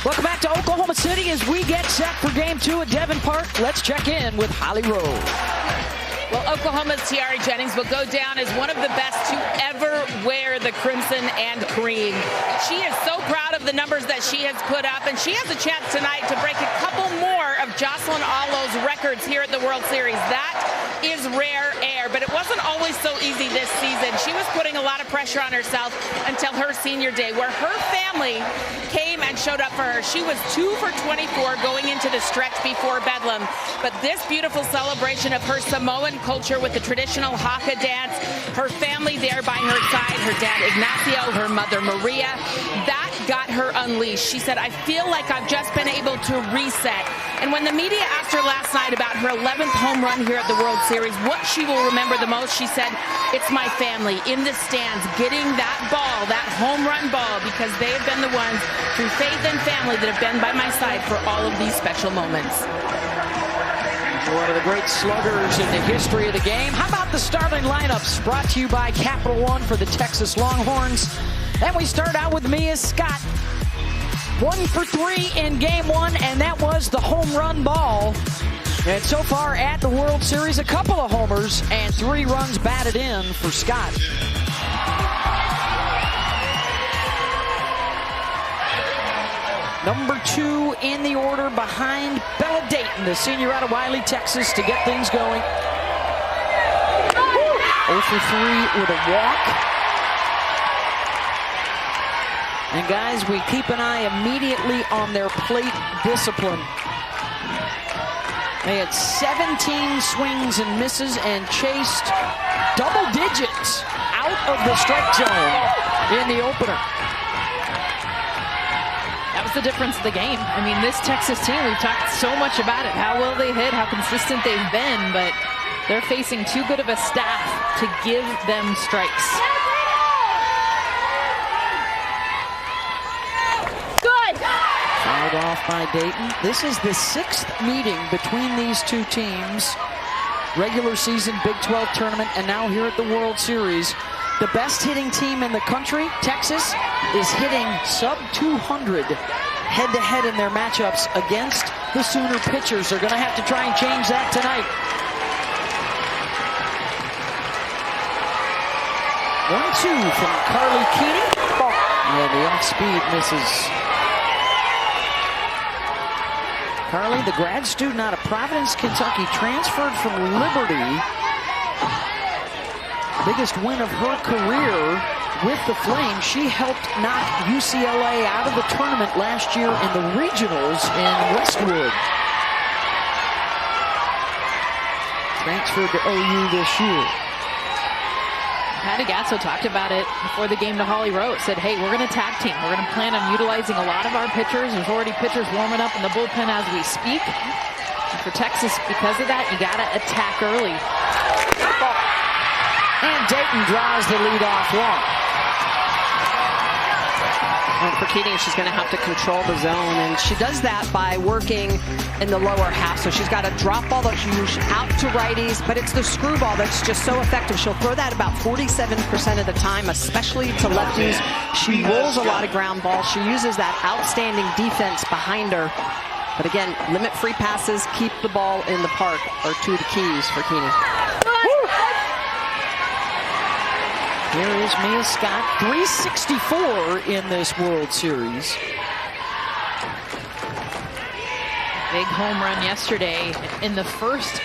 Welcome back to Oklahoma City as we get set for Game 2 at Devon Park. Let's check in with Holly Rowe. Well, Oklahoma's Tiare Jennings will go down as one of the best to ever wear the crimson and cream. She is so proud of the numbers that she has put up, and she has a chance tonight to break a couple more of Jocelyn Allo's records here at the World Series. That is rare air, but it wasn't always so easy this season. She was putting a lot of pressure on herself until her senior day, where her family came and showed up for her. She was 2 for 24 going into the stretch before Bedlam, but this beautiful celebration of her Samoan culture with the traditional haka dance, her family there by her side, her dad Ignacio, her mother Maria, that got her unleashed. She said, I feel like I've just been able to reset. And when the media asked her last night about her 11th home run here at the World Series, what she will remember the most, she said, it's my family in the stands getting that ball, that home run ball, because they have been the ones through faith and family that have been by my side for all of these special moments. One of the great sluggers in the history of the game. How about the starting lineups brought to you by Capital One for the Texas Longhorns? And we start out with Mia Scott. 1 for 3 in Game 1, and that was the home run ball. And so far at the World Series, a couple of homers and 3 runs batted in for Scott. Number 2 in the order behind Bella Dayton, the senior out of Wiley, Texas, to get things going. 0 for 3 with a walk. And guys, we keep an eye immediately on their plate discipline. They had 17 swings and misses and chased double digits out of the strike zone in the opener. That was the difference of the game. I mean, this Texas team, we've talked so much about it, how well they hit, how consistent they've been, but they're facing too good of a staff to give them strikes. Fouled off by Dayton. This is the 6th meeting between these two teams. Regular season Big 12 tournament, and now here at the World Series. The best hitting team in the country, Texas, is hitting sub 200 head-to-head in their matchups against the Sooner pitchers. They're going to have to try and change that tonight. 1-2 from Carly Keeney. And the off-speed misses. Carly, the grad student out of Providence, Kentucky, transferred from Liberty. Biggest win of her career with the Flames. She helped knock UCLA out of the tournament last year in the regionals in Westwood. Transferred to OU this year. Patty Gatso talked about it before the game to Holly Rowe. Said, hey, we're going to tag team. We're going to plan on utilizing a lot of our pitchers. There's already pitchers warming up in the bullpen as we speak. And for Texas, because of that, you got to attack early. And Dayton draws the leadoff walk. And for Keating, she's going to have to control the zone, and she does that by working in the lower half. So she's got to drop ball that's used out to righties, but it's the screwball that's just so effective. She'll throw that about 47% of the time, especially to lefties. She rolls a lot of ground balls. She uses that outstanding defense behind her. But again, limit free passes, keep the ball in the park are two of the keys for Keating. Here is Mia Scott, 364 in this World Series. Big home run yesterday in the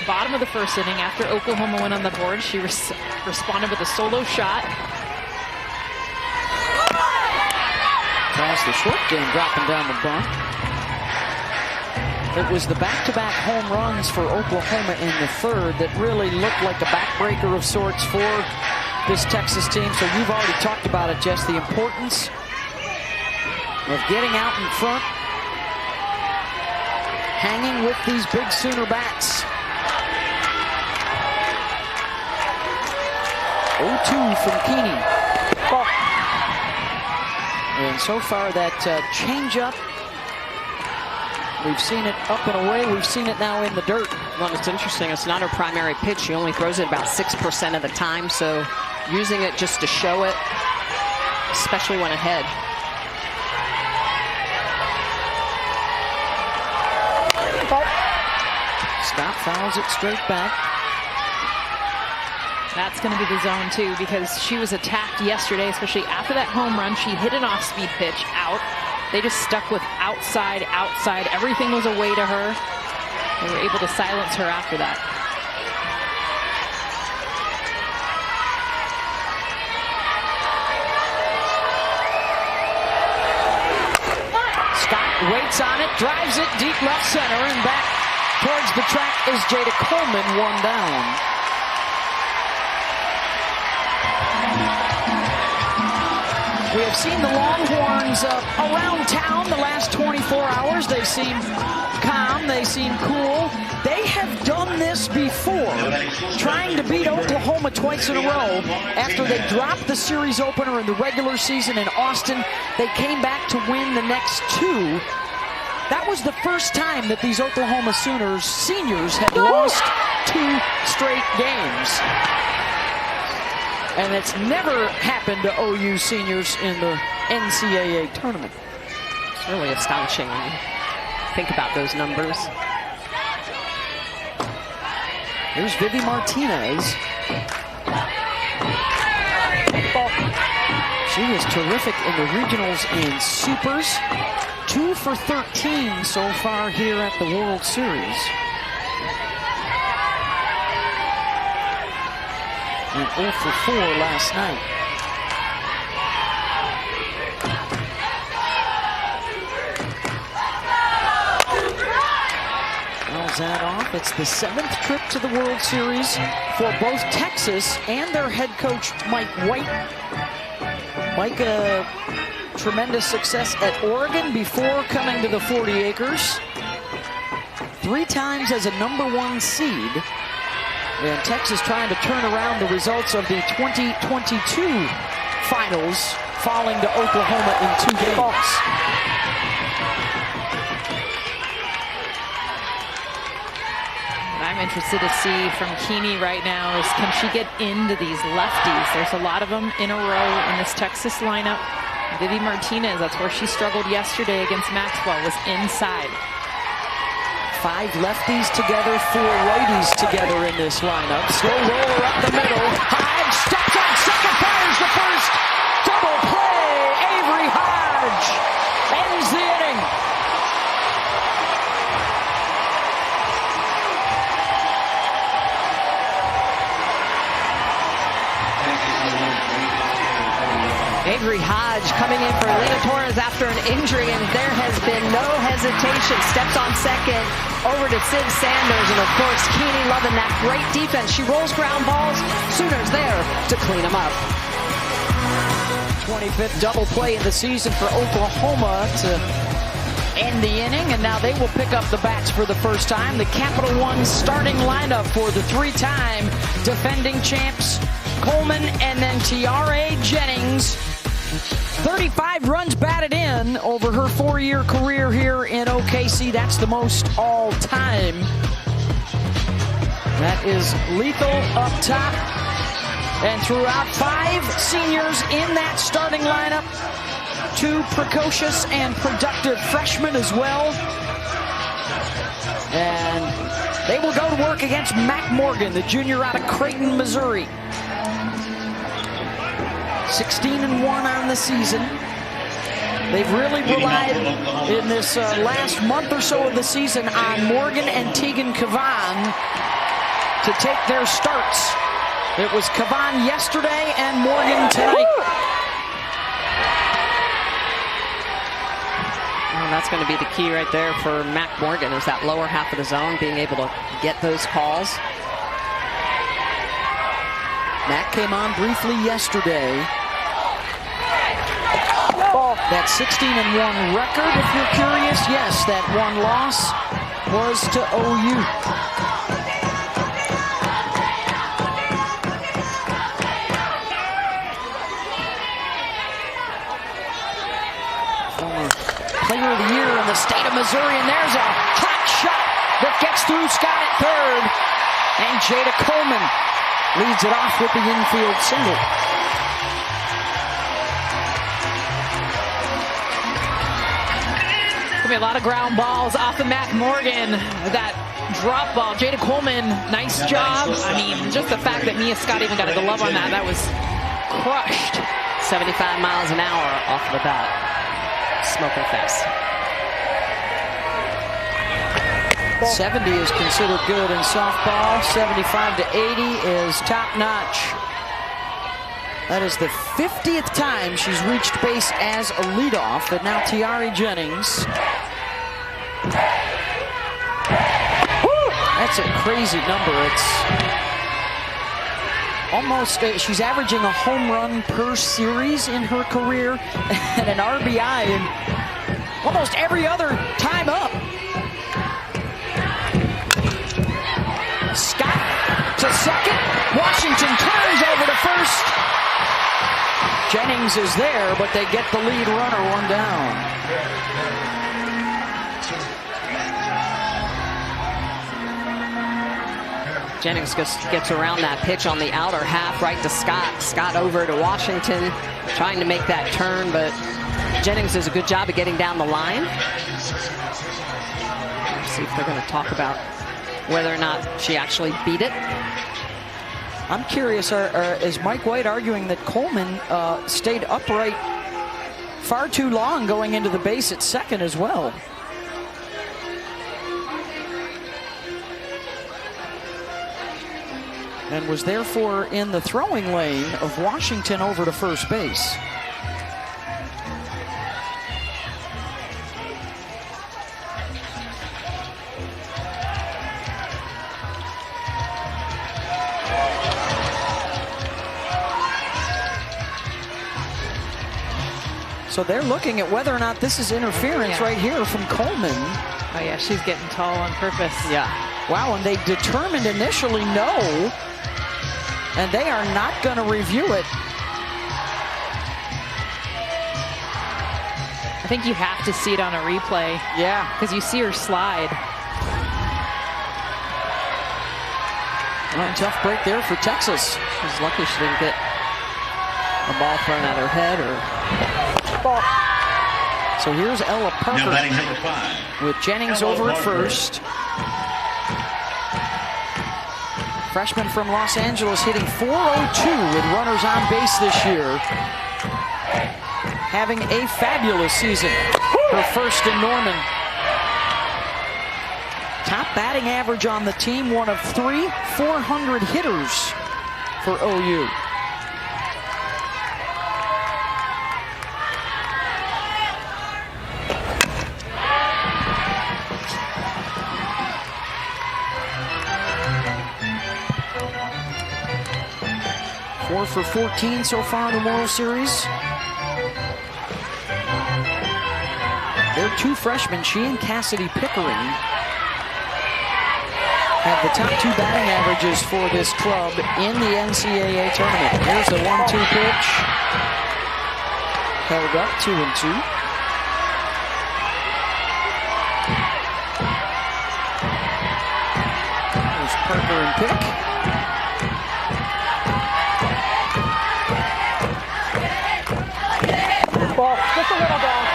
bottom of the first inning after Oklahoma went on the board. She responded with a solo shot. Across the short game, dropping down the bunt. It was the back-to-back home runs for Oklahoma in the third that really looked like a backbreaker of sorts for this Texas team. So you've already talked about it, Jess, the importance of getting out in front, hanging with these big Sooner bats. 0-2 from Keeney. And so far that changeup, we've seen it up and away. We've seen it now in the dirt. Well, it's interesting. It's not her primary pitch. She only throws it about 6% of the time. So using it just to show it, especially when ahead. Scott fouls it straight back. That's going to be the zone, too, because she was attacked yesterday, especially after that home run. She hit an off-speed pitch out. They just stuck with outside, outside. Everything was away to her. They were able to silence her after that. Scott waits on it, drives it deep left center, and back towards the track is Jada Coleman, one down. We have seen the Longhorns around town the last 24 hours. They seem calm. They seem cool. They have done this before, trying to beat Oklahoma twice in a row. After they dropped the series opener in the regular season in Austin, they came back to win the next two. That was the first time that these Oklahoma Sooners seniors had lost 2 straight games. And it's never happened to OU seniors in the NCAA tournament. It's really astonishing when you think about those numbers. Here's Vivi Martinez. She was terrific in the regionals and supers. 2 for 13 so far here at the World Series. And 0 for 4 last night. Fouls that off. It's the 7th trip to the World Series for both Texas and their head coach, Mike White. Mike, tremendous success at Oregon before coming to the 40 acres. 3 times as a #1 seed. And Texas trying to turn around the results of the 2022 finals, falling to Oklahoma in 2 games. What I'm interested to see from Keeney right now is, can she get into these lefties? There's a lot of them in a row in this Texas lineup. Vivi Martinez, that's where she struggled yesterday against Maxwell, was inside. 5 lefties together, 4 righties together in this lineup. Slow roller up the middle. Hodge steps on second, fires the first. Double play. Avery Hodge ends the inning. Avery Hodge coming in for Lena Torres after an injury, and there has been no hesitation. Steps on second, over to Sid Sanders, and of course, Keeney loving that great defense. She rolls ground balls. Sooners there to clean them up. 25th double play in the season for Oklahoma to end the inning, and now they will pick up the bats for the first time. The Capital One starting lineup for the 3-time defending champs, Coleman and then Tiare Jennings. 35 runs batted in over her 4-year career here in OKC. That's the most all time. That is lethal up top. And throughout, 5 seniors in that starting lineup. 2 precocious and productive freshmen as well. And they will go to work against Mac Morgan, the junior out of Creighton, Missouri. 16-1 on the season. They've really relied in this last month or so of the season on Morgan and Tegan Cavan to take their starts. It was Cavan yesterday and Morgan tonight. Well, that's going to be the key right there for Mac Morgan, is that lower half of the zone, being able to get those calls. Mac came on briefly yesterday. That 16-1 record, if you're curious, yes, that 1 loss was to OU. Former player of the year in the state of Missouri, and there's a hot shot that gets through Scott at third, and Jada Coleman leads it off with the infield single. be a lot of ground balls off of Mac Morgan. That drop ball, Jada Coleman, nice job. I mean, just the fact that Mia Scott even got a glove on that was crushed. 75 miles an hour off the bat. Smoking face. 70 is considered good in softball. 75 to 80 is top notch. That is the 50th time she's reached base as a leadoff. But now Tiare Jennings. Woo! That's a crazy number. It's almost, she's averaging a home run per series in her career and an RBI in almost every other time up. Scott to second. Washington turns over to first. Jennings is there, but they get the lead runner one down. Jennings gets around that pitch on the outer half, right to Scott. Scott over to Washington, trying to make that turn, but Jennings does a good job of getting down the line. Let's see if they're going to talk about whether or not she actually beat it. I'm curious, is Mike White arguing that Coleman stayed upright far too long going into the base at second as well? And was therefore in the throwing lane of Washington over to first base. So they're looking at whether or not this is interference right here from Coleman. Oh yeah, she's getting tall on purpose. Yeah. Wow, and they determined initially no, and they are not going to review it. I think you have to see it on a replay. Yeah. Because you see her slide. Well, tough break there for Texas. She's lucky she didn't get a ball thrown at her head or... So here's Ella Parker number 5. with Jennings over at first. Freshman from Los Angeles hitting .402 with runners on base this year. Having a fabulous season. Her first in Norman. Top batting average on the team, one of 3 400 hitters for OU. Four for 14 so far in the World Series. They're 2 freshmen, she and Cassidy Pickering, have the top 2 batting averages for this club in the NCAA tournament. Here's the 1-2 pitch. Held up, 2-2. There's Parker and Pick. Just a little ball.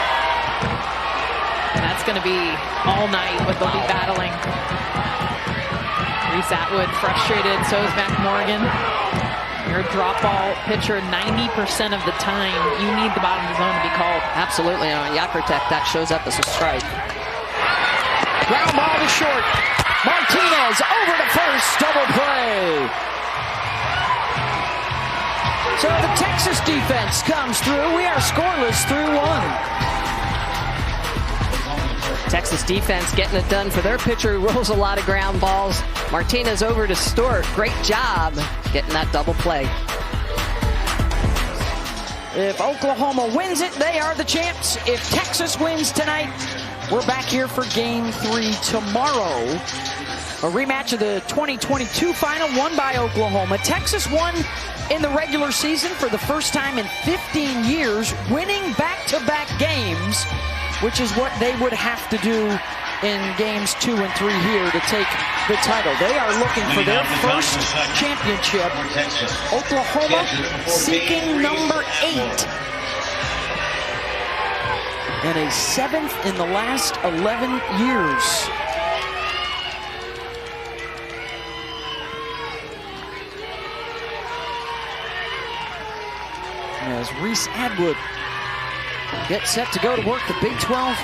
And that's going to be all night what they'll be battling. Reese Atwood frustrated, so is Mac Morgan. You're a drop ball pitcher 90% of the time. You need the bottom of the zone to be called. Absolutely. On Yakertek, that shows up as a strike. Ground ball to short. Martinez over to first. Double play. So the Texas defense comes through. We are scoreless through 1. Texas defense getting it done for their pitcher who rolls a lot of ground balls. Martinez over to Stewart. Great job getting that double play. If Oklahoma wins it, they are the champs. If Texas wins tonight, we're back here for Game 3 tomorrow. A rematch of the 2022 final won by Oklahoma. Texas won in the regular season for the first time in 15 years, winning back-to-back games, which is what they would have to do in games 2 and 3 here to take the title. They are looking for their first championship. Oklahoma seeking number 8. and a 7th in the last 11 years. As Reese Atwood gets set to go to work, the Big 12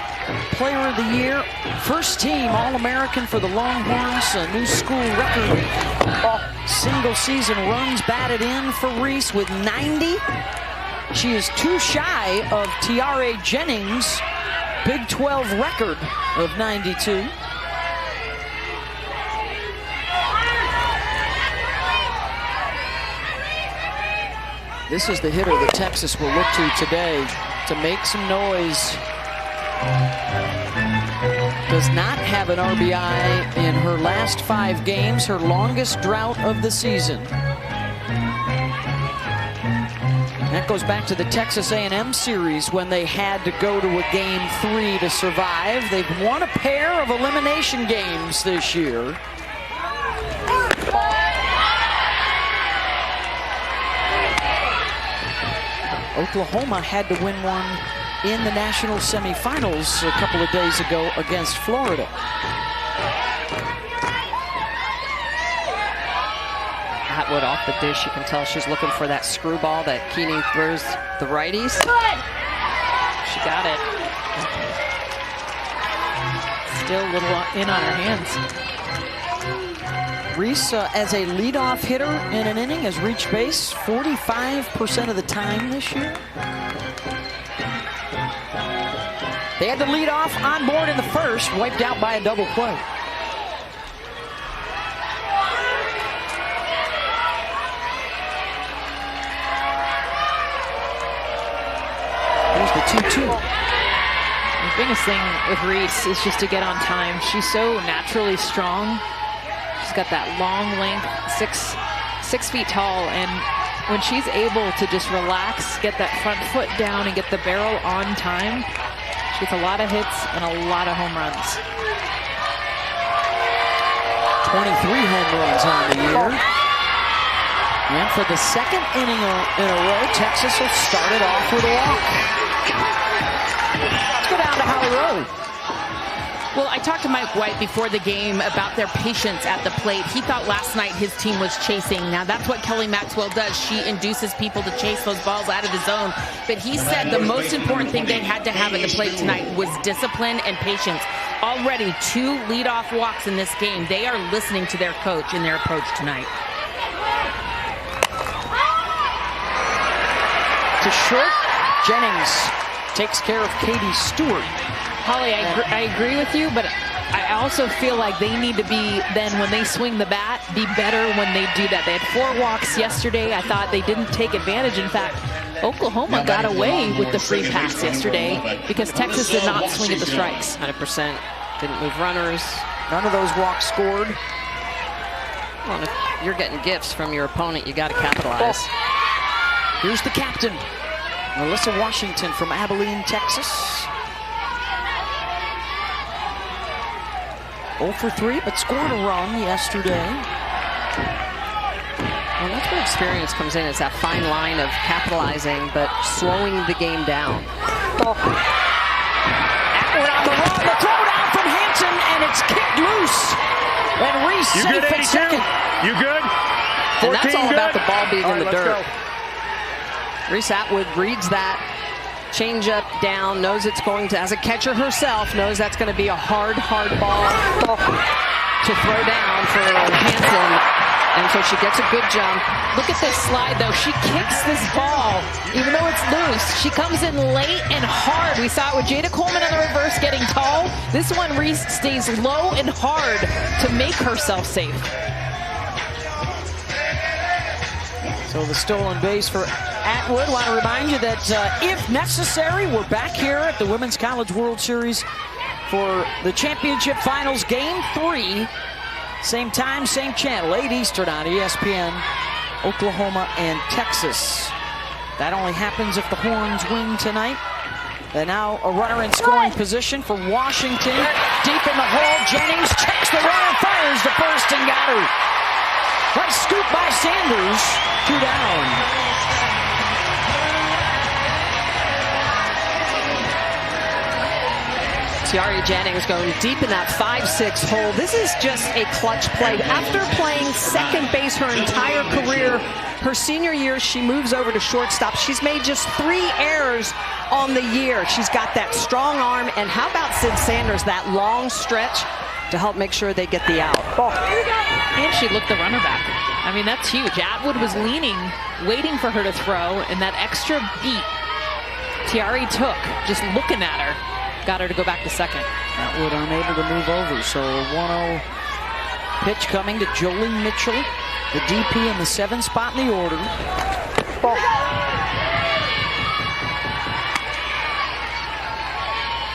Player of the Year, first team All-American for the Longhorns, a new school record. Single season runs batted in for Reese with 90. She is too shy of Tiare Jennings' Big 12 record of 92. This is the hitter that Texas will look to today to make some noise. Does not have an RBI in her last 5 games, her longest drought of the season. That goes back to the Texas A&M series when they had to go to a game 3 to survive. They've won a pair of elimination games this year. Oklahoma had to win one in the national semifinals a couple of days ago against Florida. Atwood off the dish. You can tell she's looking for that screwball that Keening throws the righties. She got it. Still a little in on her hands. Reese, as a leadoff hitter in an inning, has reached base 45% of the time this year. They had the leadoff on board in the first, wiped out by a double play. Here's the 2-2. The biggest thing with Reese is just to get on time. She's so naturally strong. She's got that long length, six feet tall, and when she's able to just relax, get that front foot down and get the barrel on time, she gets a lot of hits and a lot of home runs. 23 home runs on the year. And for the second inning in a row, Texas will start it off with a walk. Let's go down to Holly Rowe. Well, I talked to Mike White before the game about their patience at the plate. He thought last night his team was chasing. Now, that's what Kelly Maxwell does. She induces people to chase those balls out of the zone. But he said the most important thing they had to have at the plate tonight was discipline and patience. Already 2 leadoff walks in this game. They are listening to their coach in their approach tonight. To short, Jennings takes care of Katie Stewart. Holly, I agree with you, but I also feel like they need to be, then when they swing the bat, be better when they do that. They had 4 walks yesterday. I thought they didn't take advantage. In fact, Oklahoma got away with the free pass yesterday because Texas did not swing at the strikes. 100%. Didn't move runners. None of those walks scored. Well, if you're getting gifts from your opponent, you got to capitalize. Here's the captain, Melissa Washington from Abilene, Texas. 0 for 3, but scored a run yesterday. Well, that's where experience comes in. It's that fine line of capitalizing, but slowing the game down. Atwood on the run, the throw down from Hanson, and it's kicked loose. And Reese safe at second. You good? And that's all about the ball being in the dirt. Go. Reese Atwood reads that changeup down, knows it's going to, as a catcher herself, knows that's going to be a hard ball to throw down for Hanson. And so she gets a good jump. Look at this slide, though. She kicks this ball, even though it's loose. She comes in late and hard. We saw it with Jada Coleman in the reverse getting tall. This one, Reese stays low and hard to make herself safe. So the stolen base for Atwood. Want to remind you that if necessary, we're back here at the Women's College World Series for the championship finals, game 3. Same time, same channel, 8 Eastern on ESPN, Oklahoma and Texas. That only happens if the Horns win tonight. And now a runner in scoring position for Washington. Deep in the hole, Jennings checks the runner, fires to first and got her. Nice scoop by Sanders, 2 down. Tiare Jennings going deep in that 5-6 hole. This is just a clutch play. After playing second base her entire career, her senior year, she moves over to shortstop. She's made just 3 errors on the year. She's got that strong arm. And how about Sid Sanders, that long stretch to help make sure they get the out. And she looked the runner back. I mean, that's huge. Atwood was leaning, waiting for her to throw, and that extra beat Tiare took, just looking at her, got her to go back to second. Atwood unable to move over, so a 1-0 pitch coming to Jolie Mitchell, the DP in the 7th spot in the order.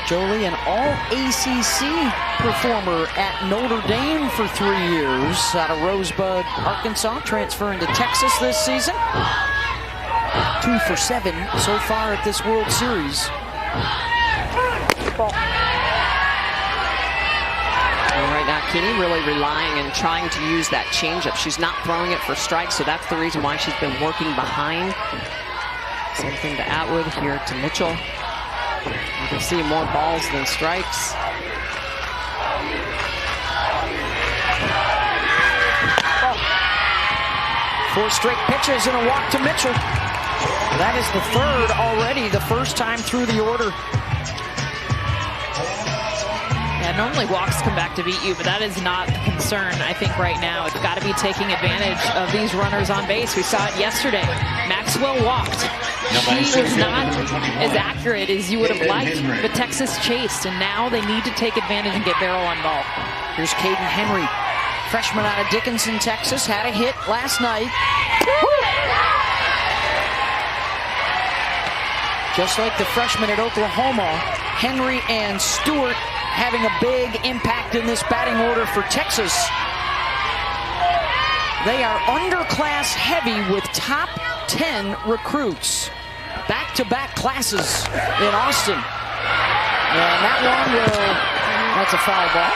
Jolie, an all-ACC performer at Notre Dame for 3 years, out of Rosebud, Arkansas, transferring to Texas this season. 2 for 7 so far at this World Series. And right now, Keeney really relying and trying to use that changeup. She's not throwing it for strikes, so that's the reason why she's been working behind. Same thing to Atwood, here to Mitchell. You can see more balls than strikes. 4 straight pitches and a walk to Mitchell. That is the 3rd already, the first time through the order. Yeah, normally walks come back to beat you, but that is not the concern, I think, right now. It's got to be taking advantage of these runners on base. We saw it yesterday. Maxwell walked. She was not as accurate as you would have liked, but Texas chased, and now they need to take advantage and get barrel on ball. Here's Caden Henry, freshman out of Dickinson, Texas, had a hit last night. Just like the freshman at Oklahoma, Henry and Stewart having a big impact in this batting order for Texas. They are underclass heavy with top 10 recruits. Back-to-back classes in Austin. And that one that's a foul ball.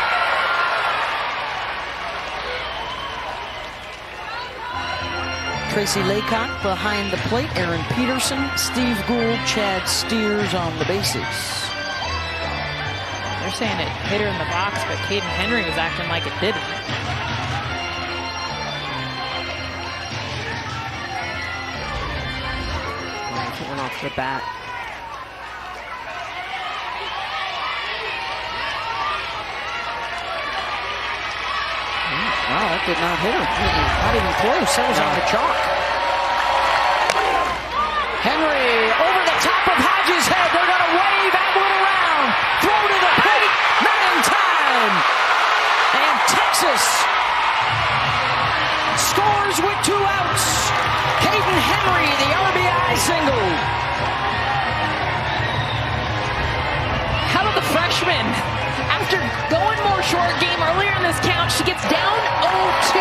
Tracy Laycock behind the plate. Aaron Peterson, Steve Gould, Chad Steers on the bases. They're saying it hit her in the box, but Caden Henry was acting like it didn't. Went off the bat. Wow, that did not hit her. Not even close. That was on the chalk. Henry over the top of Hodges' head. They're going to wave Atwood around. Throw to the plate. Not in time. And Texas scores with 2 outs. Caden Henry, the RBI single. How did the freshman, after going more short game earlier in this count, she gets down 0-2,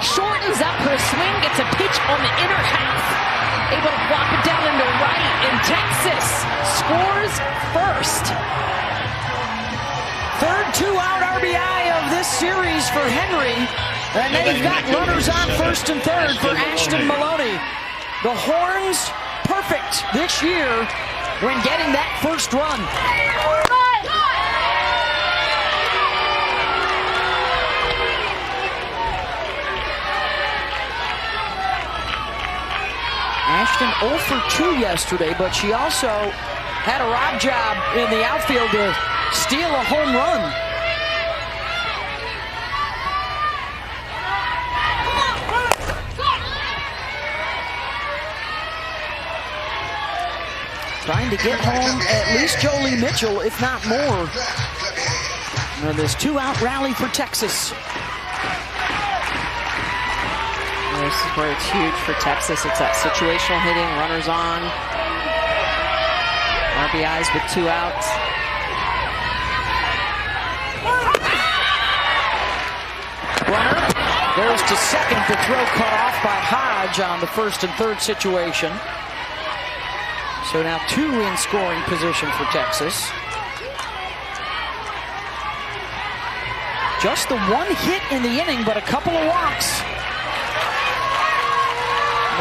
shortens up her swing, gets a pitch on the inner half, able to flop it down into right, and Texas scores first. 3rd 2-out RBI of this series for Henry. And they've got runners on 1st and 3rd for Ashton Maloney. The Horns perfect this year when getting that first run. Ashton 0 for 2 yesterday, but she also had a rob job in the outfield to steal a home run. Trying to get home at least Jolie Mitchell, if not more. And this 2-out rally for Texas. This is where it's huge for Texas. It's that situational hitting, runners on, RBIs with 2 outs. Runner goes to second. The throw cut off by Hodge on the 1st and 3rd situation. So now 2 in scoring position for Texas. Just the 1 hit in the inning, but a couple of walks.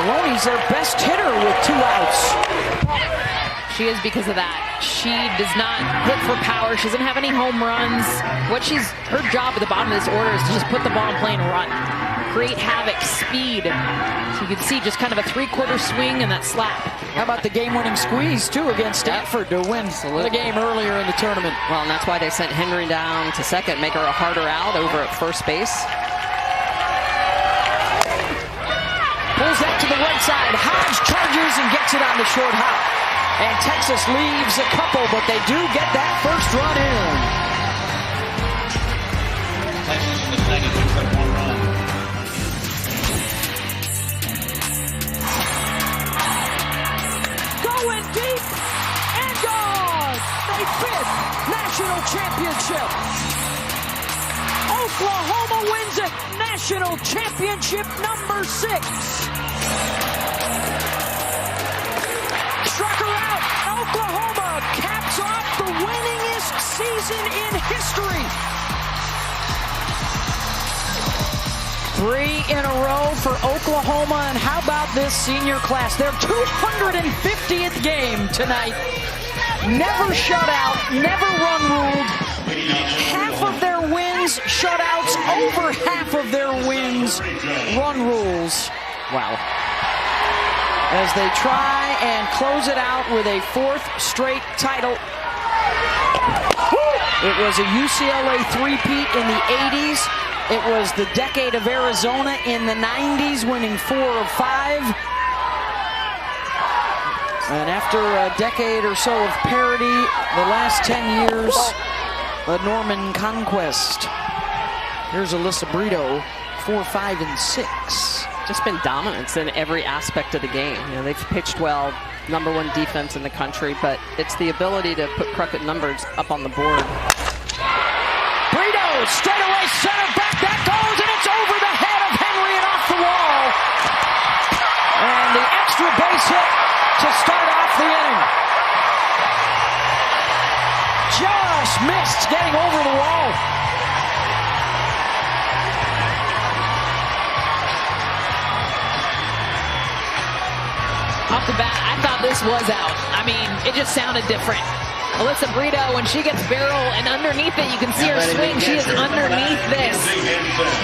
Maloney's their best hitter with 2 outs. She is because of that. She does not hit for power. She doesn't have any home runs. Her job at the bottom of this order is to just put the ball in play and run. Create havoc, speed. So you can see just kind of a three-quarter swing and that slap. How about the game-winning squeeze, too, against Stanford to win the game earlier in the tournament? Well, and that's why they sent Henry down to second, make her a harder out over at first base. Pulls that to the right side. Hodge charges and gets it on the short hop. And Texas leaves a couple, but they do get that first run in. Texas in the second picks up 1 run. Going deep and gone. A 5th national championship. Oklahoma wins it. National championship number 6. Struck her out. Oklahoma caps off the winningest season in history. 3 in a row for Oklahoma. And how about this senior class? Their 250th game tonight. Never shut out, never run ruled. Half of their wins shutouts, over half of their wins run rules. Wow. As they try and close it out with a 4th straight title. It was a UCLA three-peat in the 80s. It was the decade of Arizona in the 90s, winning 4 of 5. And after a decade or so of parity, the last 10 years, a Norman conquest. Here's Alyssa Brito, 4, 5, and 6. Just been dominance in every aspect of the game. You know, they've pitched well, #1 defense in the country, but it's the ability to put Crockett numbers up on the board. Brito, straightaway center back, that goes, and it's over the head of Henry and off the wall. And the extra base hit to start off the inning. Just missed getting over the wall. Off the bat, I thought this was out. I mean, it just sounded different. Alyssa Brito, when she gets barrel and underneath it, you can see her swing. She is underneath this.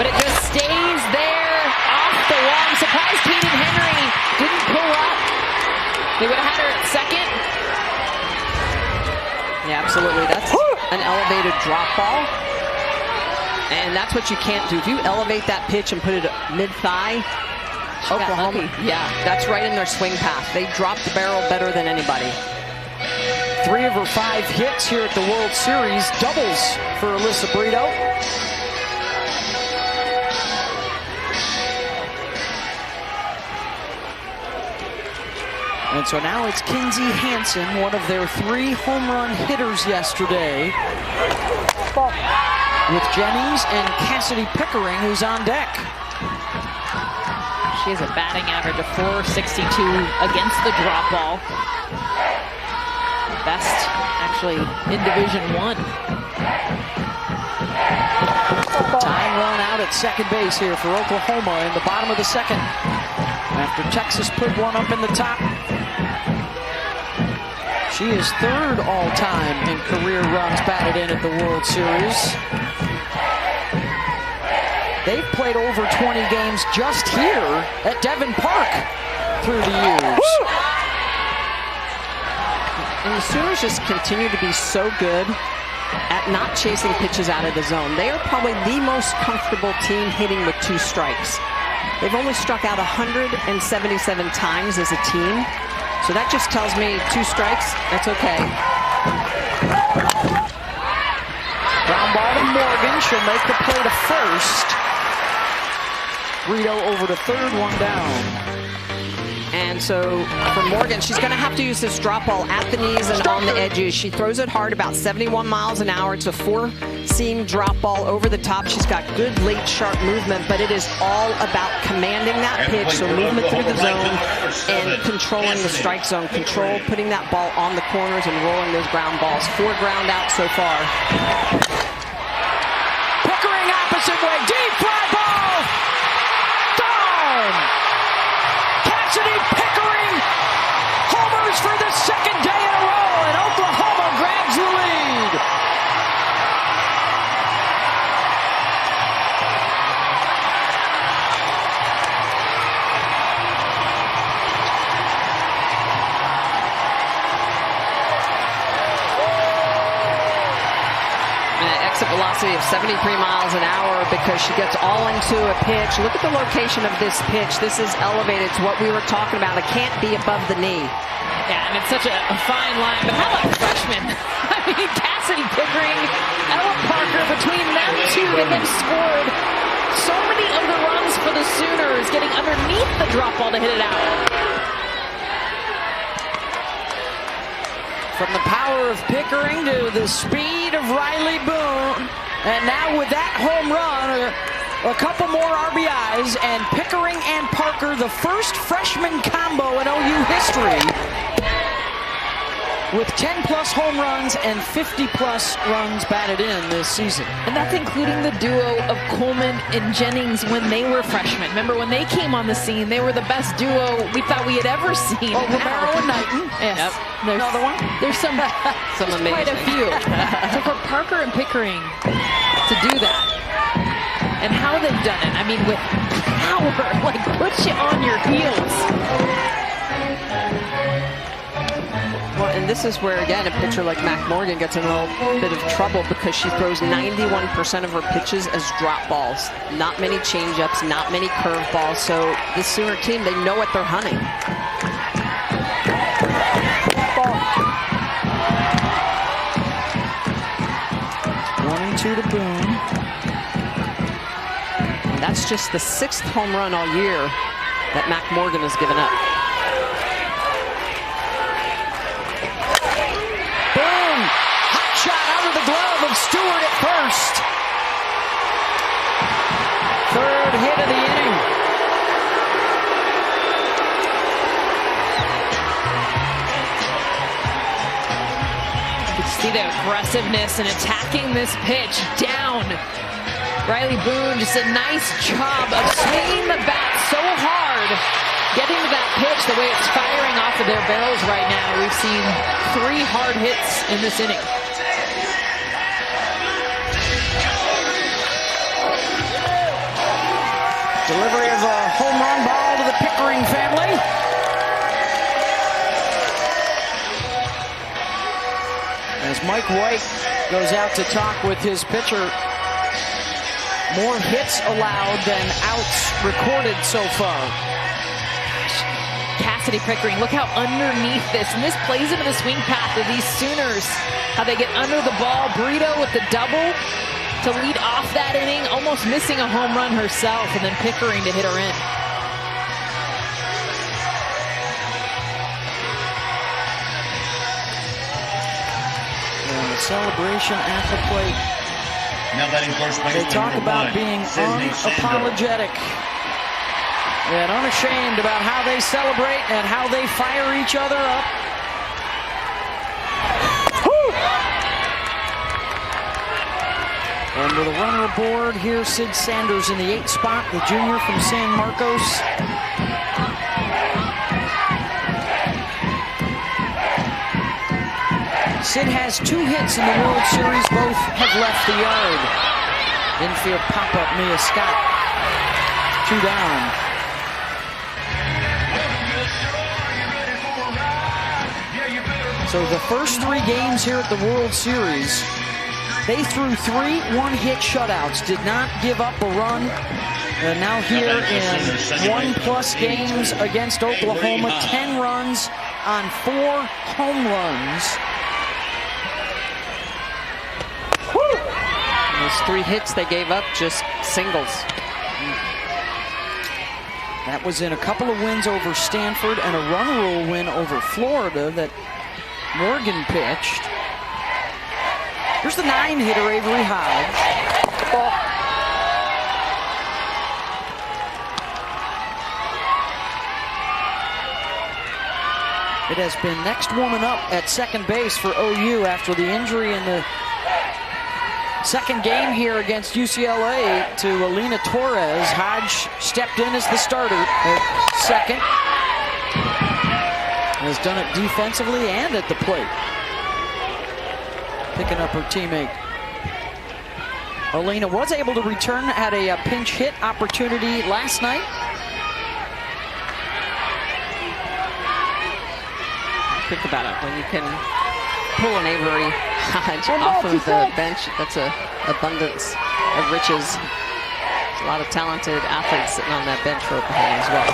But it just stays there off the wall. I'm surprised Pete and Henry didn't pull up. They would have had her at second. Yeah, absolutely. That's an elevated drop ball. And that's what you can't do. If you elevate that pitch and put it mid-thigh, Oklahoma, yeah, that's right in their swing path. They drop the barrel better than anybody. 3 of her 5 hits here at the World Series. Doubles for Alyssa Brito. And so now it's Kinsey Hansen, one of their 3 home run hitters yesterday, with Jennings and Cassidy Pickering, who's on deck. She has a batting average of .462 against the drop ball. Best, actually, in Division I. Tying run out at second base here for Oklahoma in the bottom of the 2nd. After Texas put one up in the top. She is 3rd all-time in career runs batted in at the World Series. They've played over 20 games just here at Devon Park through the years. And the Sooners just continue to be so good at not chasing pitches out of the zone. They are probably the most comfortable team hitting with 2 strikes. They've only struck out 177 times as a team. So that just tells me 2 strikes, that's okay. Ground ball to Morgan. She'll make the play to first. Brito over to 3rd, 1 down. And so for Morgan, she's going to have to use this drop ball at the knees and on the edges. She throws it hard, about 71 miles an hour. It's a 4-seam drop ball over the top. She's got good late sharp movement, but it is all about commanding that pitch, so movement through the zone and controlling the strike zone. Control, putting that ball on the corners and rolling those ground balls. 4 ground outs so far. Pickering opposite way, deep fly ball! Gone! Cassidy Pickering homers for the 2nd day in a row, and Oklahoma An exit velocity of 73 miles an hour because she gets all into a pitch. Look at the location of this pitch. This is elevated to what we were talking about. It can't be above the knee. Yeah, and it's such a fine line. But how about freshmen? I mean, Cassidy Pickering, Ella Parker, between them two, they have scored so many of the runs for the Sooners, getting underneath the drop ball to hit it out. From the power of Pickering to the speed of Riley Boone. And now with that home run, a couple more RBIs, and Pickering and Parker, the first freshman combo in OU history, with 10-plus home runs and 50-plus runs batted in this season. And that's including the duo of Coleman and Jennings when they were freshmen. Remember, when they came on the scene, they were the best duo we thought we had ever seen. Oh, Romero and Knighton. Yes. Yep. There's another one? There's quite a few. So for Parker and Pickering to do that, and how they've done it, I mean, with power, like, puts you on your heels. Well, and this is where, again, a pitcher like Mac Morgan gets in a little bit of trouble because she throws 91% of her pitches as drop balls. Not many changeups, not many curveballs. So this Sooner team, they know what they're hunting. 1-2 to Boone. And that's just the 6th home run all year that Mac Morgan has given up. Boone! Hot shot out of the glove of Stewart at first. 3rd hit of the inning. See the aggressiveness and attacking this pitch down. Riley Boone, just a nice job of swinging the bat so hard, getting to that pitch the way it's firing off of their barrels right now. We've seen 3 hard hits in this inning. Delivery of a home run ball to the Pickering family. As Mike White goes out to talk with his pitcher, more hits allowed than outs recorded so far. Cassidy Pickering, look how underneath this, and this plays into the swing path of these Sooners. How they get under the ball. Brito with the double to lead off that inning, almost missing a home run herself, and then Pickering to hit her in. Celebration at the plate. Now batting first base. They talk about being unapologetic and unashamed about how they celebrate and how they fire each other up. Woo! And with a runner aboard, here's Sid Sanders in the 8th spot, the junior from San Marcos. Sid has 2 hits in the World Series. Both have left the yard. Infield pop-up, Mia Scott. 2 down. So the first 3 games here at the World Series, they threw 3 one-hit shutouts. Did not give up a run. And now here in 1+ games against Oklahoma, 10 runs on 4 home runs. Those 3 hits they gave up, just singles. That was in a couple of wins over Stanford and a run rule win over Florida that Morgan pitched. Here's the 9-hitter, Avery Hodge. It has been next woman up at second base for OU after the injury in the second game here against UCLA to Alina Torres. Hodge stepped in as the starter at second. Has done it defensively and at the plate. Picking up her teammate. Alina was able to return, had a pinch hit opportunity last night. Think about it, when you can pull an Avery Hodge off of the bench. That's a abundance of riches. There's a lot of talented athletes sitting on that bench for Oklahoma as well.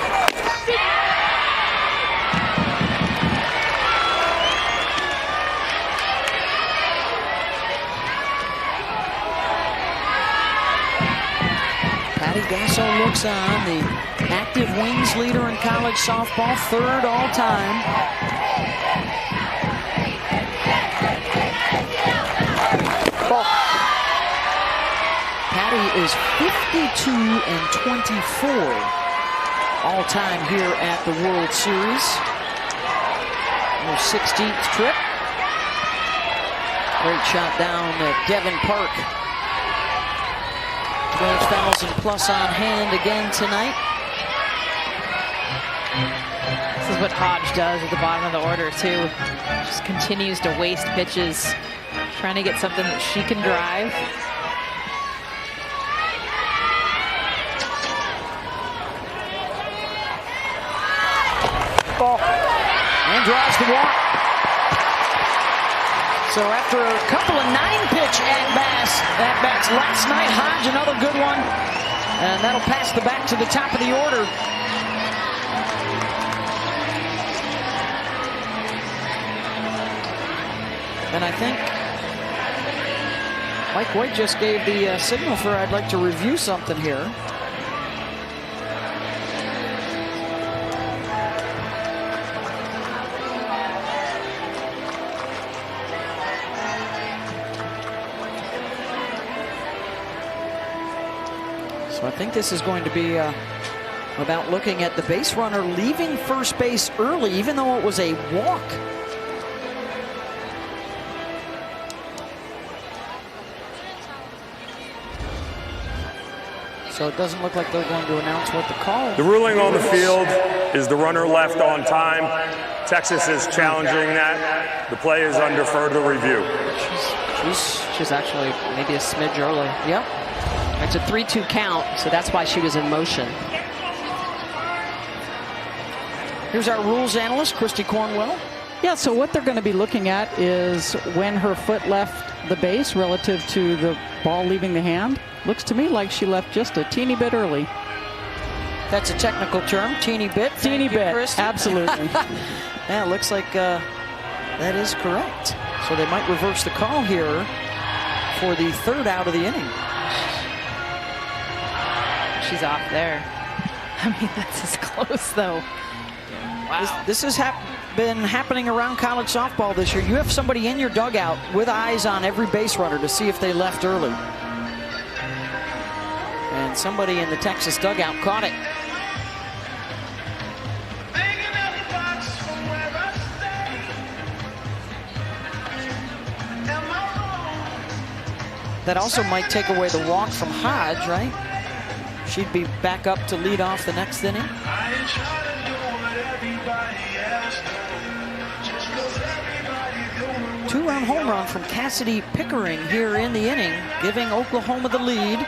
Patty Gasso looks on, the active wings leader in college softball, 3rd all-time. Patty is 52-24 all-time here at the World Series. Her 16th trip. Great shot down at Devon Park. 12,000+ on hand again tonight. This is what Hodge does at the bottom of the order, too. Just continues to waste pitches, trying to get something that she can drive. And draws the walk. So after a couple of 9-pitch at-bats last night, Hodge another good one. And that'll pass the bat to the top of the order. And I think Mike White just gave the signal for I'd like to review something here. So I think this is going to be about looking at the base runner leaving first base early, even though it was a walk. So it doesn't look like they're going to announce what the call is. The ruling on the field is the runner left on time. Texas is challenging that. The play is under further review. She's actually maybe a smidge early. Yep. It's a 3-2 count, so that's why she was in motion. Here's our rules analyst, Christy Cornwell. Yeah, so what they're going to be looking at is when her foot left the base relative to the ball leaving the hand. Looks to me like she left just a teeny bit early. That's a technical term, teeny bit. Teeny bit, absolutely. Yeah, it looks like that is correct. So they might reverse the call here for the 3rd out of the inning. She's off there. I mean, that's as close, though. Wow. This has been happening around college softball this year. You have somebody in your dugout with eyes on every base runner to see if they left early. And somebody in the Texas dugout caught it. That also might take away the walk from Hodge, right? She'd be back up to lead off the next inning. 2-run home run from Cassidy Pickering here in the inning, giving Oklahoma the lead.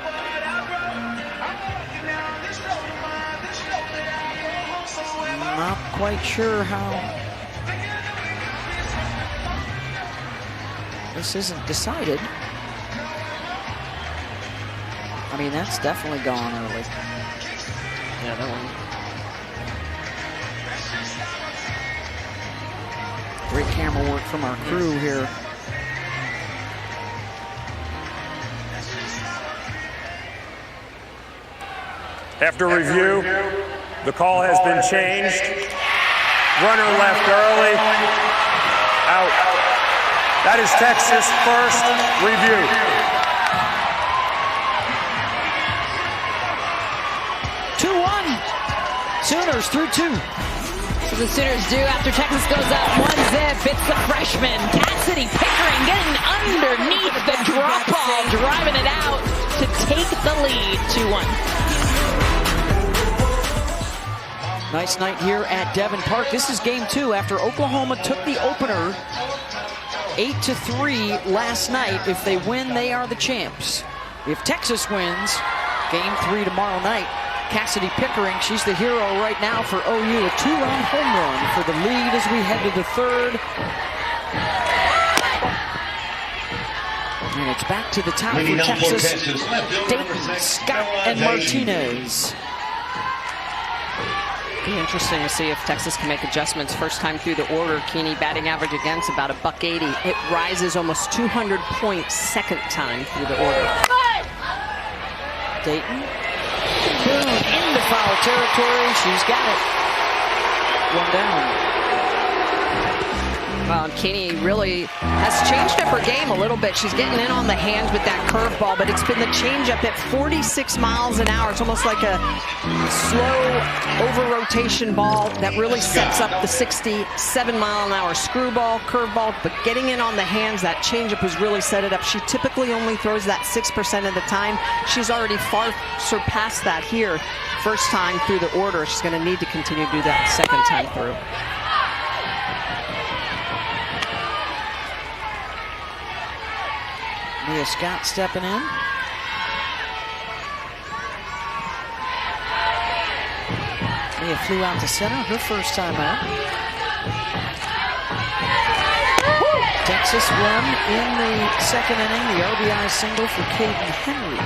Not quite sure how this isn't decided. I mean, that's definitely gone early. Yeah, that one. Great camera work from our crew here. After review, the call has been changed. Runner left early. Out. That is Texas' first review. Sooners through 2. So the Sooners do after Texas goes up 1-0. It's the freshman Cassidy Pickering getting underneath the drop ball, driving it out to take the lead 2-1. Nice night here at Devon Park. This is game 2 after Oklahoma took the opener 8-3 last night. If they win, they are the champs. If Texas wins, game 3 tomorrow night. Cassidy Pickering, she's the hero right now for OU. A 2-run home run for the lead as we head to the 3rd. And it's back to the top for Leading up for Texas. Texas, left fielder, Dayton, number 6, Scott, and Dayton. Martinez. Be interesting to see if Texas can make adjustments. First time through the order, Keeney batting average against about $180. It rises almost 200 points second time through the order. Dayton. Boom, into foul territory. She's got it. One down. Well, and Keeney really has changed up her game a little bit. She's getting in on the hands with that curveball, but it's been the changeup at 46 miles an hour. It's almost like a slow over-rotation ball that really sets up the 67-mile-an-hour screwball, curveball, but getting in on the hands, that changeup has really set it up. She typically only throws that 6% of the time. She's already far surpassed that here. First time through the order. She's going to need to continue to do that second time through. Mia Scott stepping in. Mia flew out to center her first time out. Texas won in the second inning, the RBI single for Caden Henry.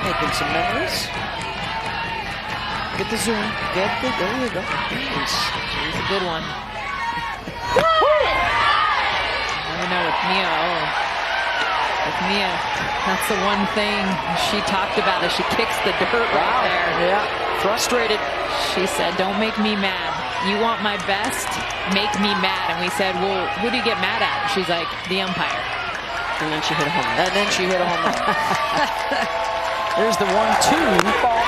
Making some memories. Get the zoom. Get the, there you go. Nice. Here's a good one. I don't know with Mia. Oh, with Mia, that's the one thing she talked about as she kicks the dirt right there. Yeah, frustrated. She said, "Don't make me mad. You want my best? Make me mad." And we said, "Well, who do you get mad at?" She's like, "The umpire." And then she hit a home run. And then she hit a home run. There's the 1-2 ball.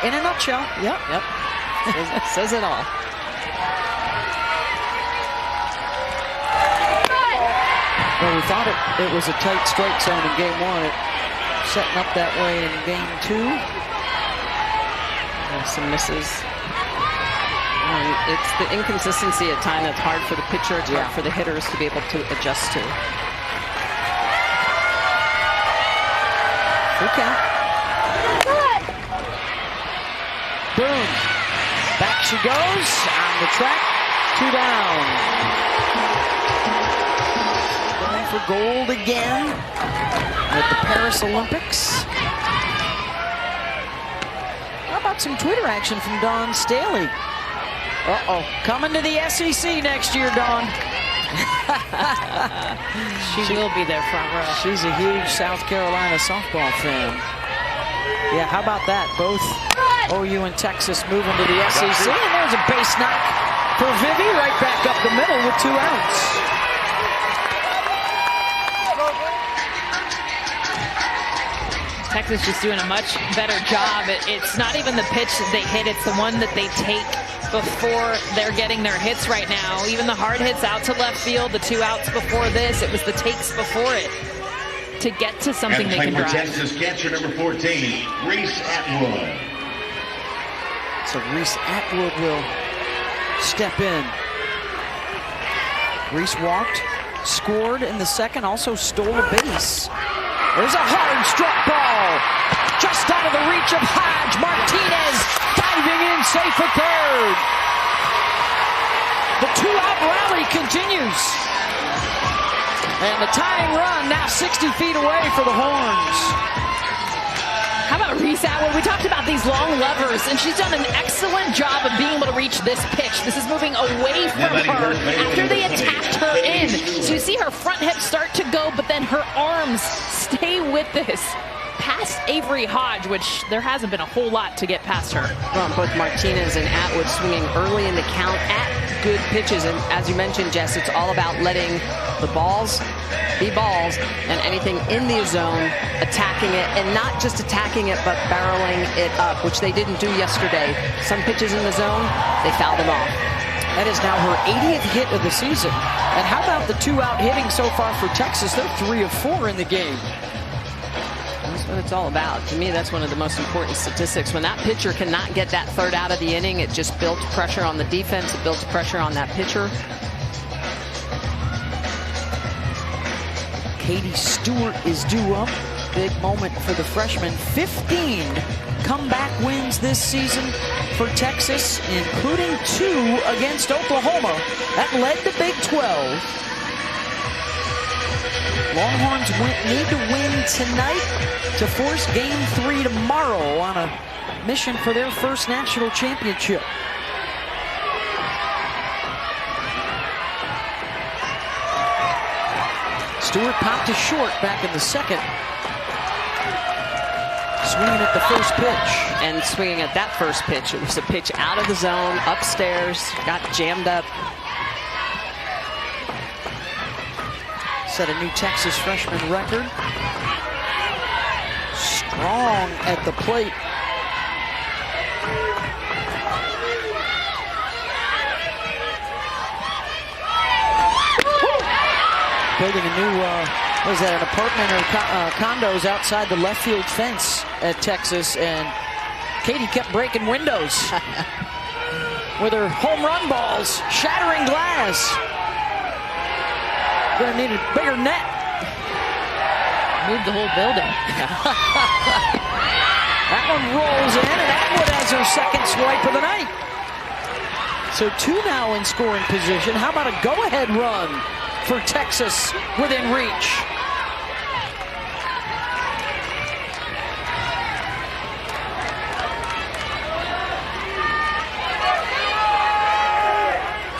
In a nutshell. Yep. Says it all. Well, we thought it was a tight strike zone in game one. It setting up that way in game two. Some misses. It's the inconsistency at times that's hard for the pitcher. It's hard for the hitters to be able to adjust to. Okay. Boom. Back she goes on the track. 2 down. Going for gold again at the Paris Olympics. How about some Twitter action from Dawn Staley? Uh-oh. Coming to the SEC next year, Dawn. She will be there front row. She's a huge South Carolina softball fan. Yeah, how about that? Both OU and Texas moving to the SEC. And there's a base knock for Vivi right back up the middle with 2 outs. Texas just doing a much better job. It's not even the pitch that they hit, it's the one that they take before they're getting their hits right now. Even the hard hits out to left field, the 2 outs before this, it was the takes before it to get to something they can drive. Texas catcher number 14, Reese Atwood. So Reese Atwood will step in. Reese walked, scored in the second, also stole a base. There's a hard struck ball. Just out of the reach of Hodge. Martinez diving in safe at third. The 2-out rally continues. And the tying run now 60 feet away for the Horns. How about Reese Atwood? We talked about these long levers, and she's done an excellent job of being able to reach this pitch. This is moving away from her after they attacked her in. So you see her front hip start to go, but then her arms stay with this. Past Avery Hodge, which there hasn't been a whole lot to get past her. Well, both Martinez and Atwood swinging early in the count at good pitches. And as you mentioned, Jess, it's all about letting the balls be balls and anything in the zone, attacking it, and not just attacking it, but barreling it up, which they didn't do yesterday. Some pitches in the zone, they fouled them off. That is now her 80th hit of the season. And how about the 2-out hitting so far for Texas? They're 3 of 4 in the game. what it's all about. To me, that's one of the most important statistics. When that pitcher cannot get that third out of the inning, it just builds pressure on the defense. It builds pressure on that pitcher. Katie Stewart is due up. Big moment for the freshman. 15 comeback wins this season for Texas, including 2 against Oklahoma. That led the Big 12. Longhorns need to win tonight to force Game 3 tomorrow on a mission for their first national championship. Stewart popped to short back in the second. Swinging at the first pitch. And swinging at that first pitch. It was a pitch out of the zone, upstairs, got jammed up. Set a new Texas freshman record. Strong at the plate. Building a new, what is that, an apartment or condos outside the left field fence at Texas, and Katie kept breaking windows with her home run balls, shattering glass. Gonna need a bigger net. Move the whole building. That one rolls in, and Atwood has her second swipe of the night. So 2 now in scoring position. How about a go-ahead run for Texas within reach?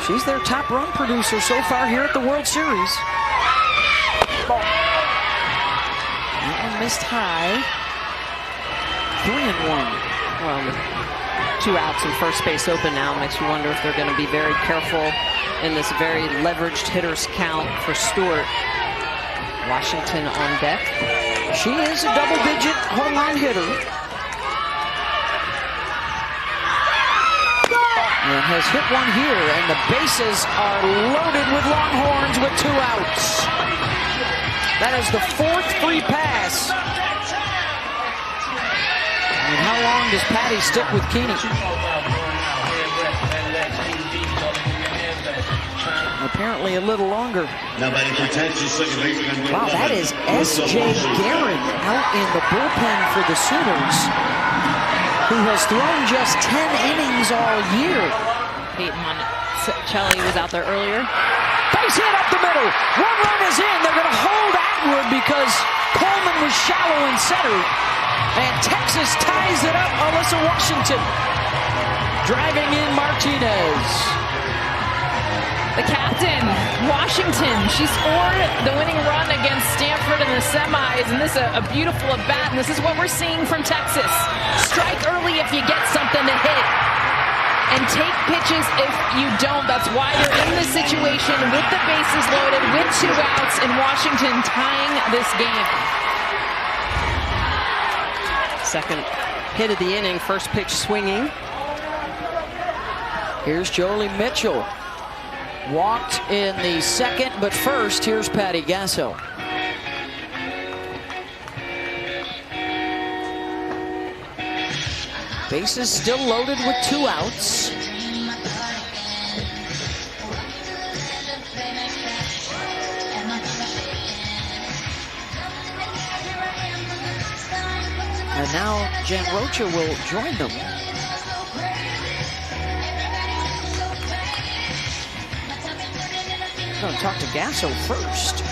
She's their top run producer so far here at the World Series. That one missed high. 3-1. Well, 2 outs and first base open now makes you wonder if they're going to be very careful in this very leveraged hitters count for Stewart. Washington on deck. She is a double-digit home run hitter. And has hit one here, and the bases are loaded with Longhorns with 2 outs. That is the 4th free pass. And how long does Patty stick with Keeney? Apparently a little longer. Wow, that is S.J. Guerin out in the bullpen for the Sooners, who has thrown just 10 innings all year. Peyton Monticelli was out there earlier. Base hit up the middle. 1 run is in. They're going to hold Atwood because Coleman was shallow in center. And Texas ties it up. Alyssa Washington driving in Martinez. The captain, Washington, she scored the winning run against Stanford in the semis, and this is a beautiful at-bat, and this is what we're seeing from Texas. Strike early if you get something to hit, and take pitches if you don't. That's why they're in this situation with the bases loaded, with 2 outs, and Washington tying this game. Second hit of the inning, first pitch swinging. Here's Jolie Mitchell. Walked in the second, but first, here's Patty Gasso. Bases still loaded with 2 outs. And now Jen Rocha will join them. I'm going to talk to Gasso first.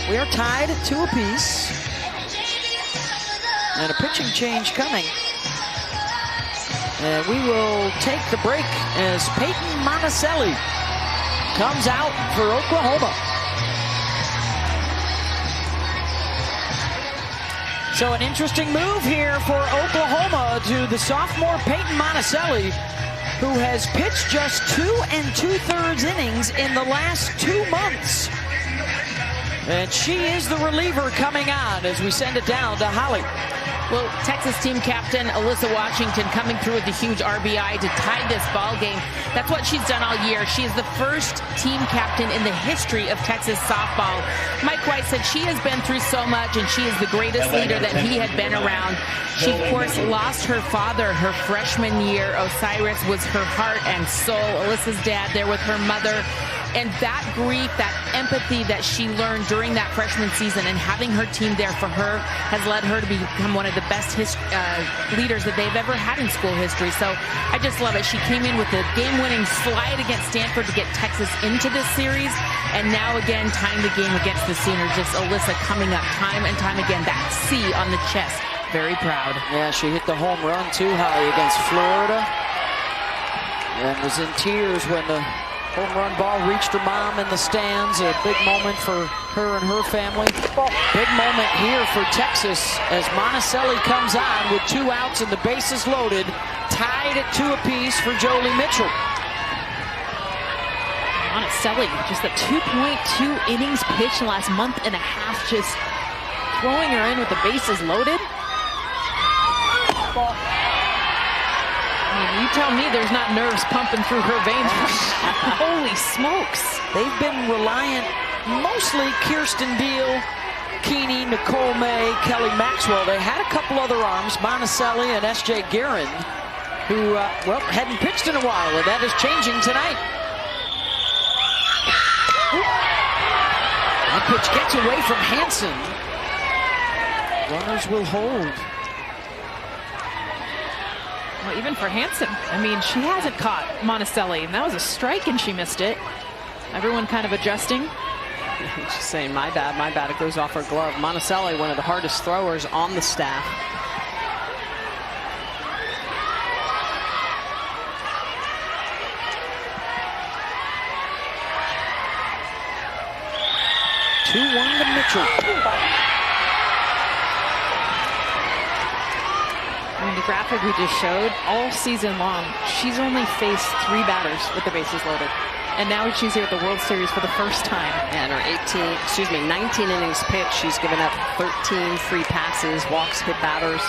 We are tied at 2 apiece. And a pitching change coming. And we will take the break as Peyton Monticelli comes out for Oklahoma. So an interesting move here for Oklahoma to the sophomore Peyton Monticelli, who has pitched just 2 2/3 innings in the last 2 months. And she is the reliever coming on as we send it down to Holly. Well, Texas team captain Alyssa Washington coming through with a huge RBI to tie this ball game. That's what she's done all year. She is the first team captain in the history of Texas softball. Mike White said she has been through so much and she is the greatest leader that he had been around. She, of course, lost her father her freshman year. Osiris was her heart and soul. Alyssa's dad there with her mother. And that grief, that empathy that she learned during that freshman season and having her team there for her has led her to become one of the best leaders that they've ever had in school history. So I just love it. She came in with a game-winning slide against Stanford to get Texas into this series. And now again, tying the game against the seniors. Just Alyssa coming up time and time again. That C on the chest. Very proud. Yeah, she hit the home run too high against Florida. And was in tears when the home run ball reached her mom in the stands. A big moment for her and her family. Big moment here for Texas as Monticelli comes on with 2 outs and the bases loaded. Tied at 2 apiece for Jolie Mitchell. Monticelli, just a 2.2 innings pitched in the last month and a half, just throwing her in with the bases loaded. I mean, you tell me there's not nerves pumping through her veins. Holy smokes. They've been reliant mostly Kirsten Deal, Keeney, Nicole May, Kelly Maxwell. They had a couple other arms, Monticelli and S.J. Guerin, who, well, hadn't pitched in a while, and that is changing tonight. That pitch gets away from Hansen. Runners will hold. Well, even for Hansen, I mean, she hasn't caught Monticelli, and that was a strike, and she missed it. Everyone kind of adjusting. She's saying, my bad, it goes off her glove. Monticelli, one of the hardest throwers on the staff. Two-one to Mitchell. I mean, the graphic we just showed, all season long, she's only faced 3 batters with the bases loaded. And now she's here at the World Series for the first time. And her 19 innings pitched, she's given up 13 free passes, walks, hit batters.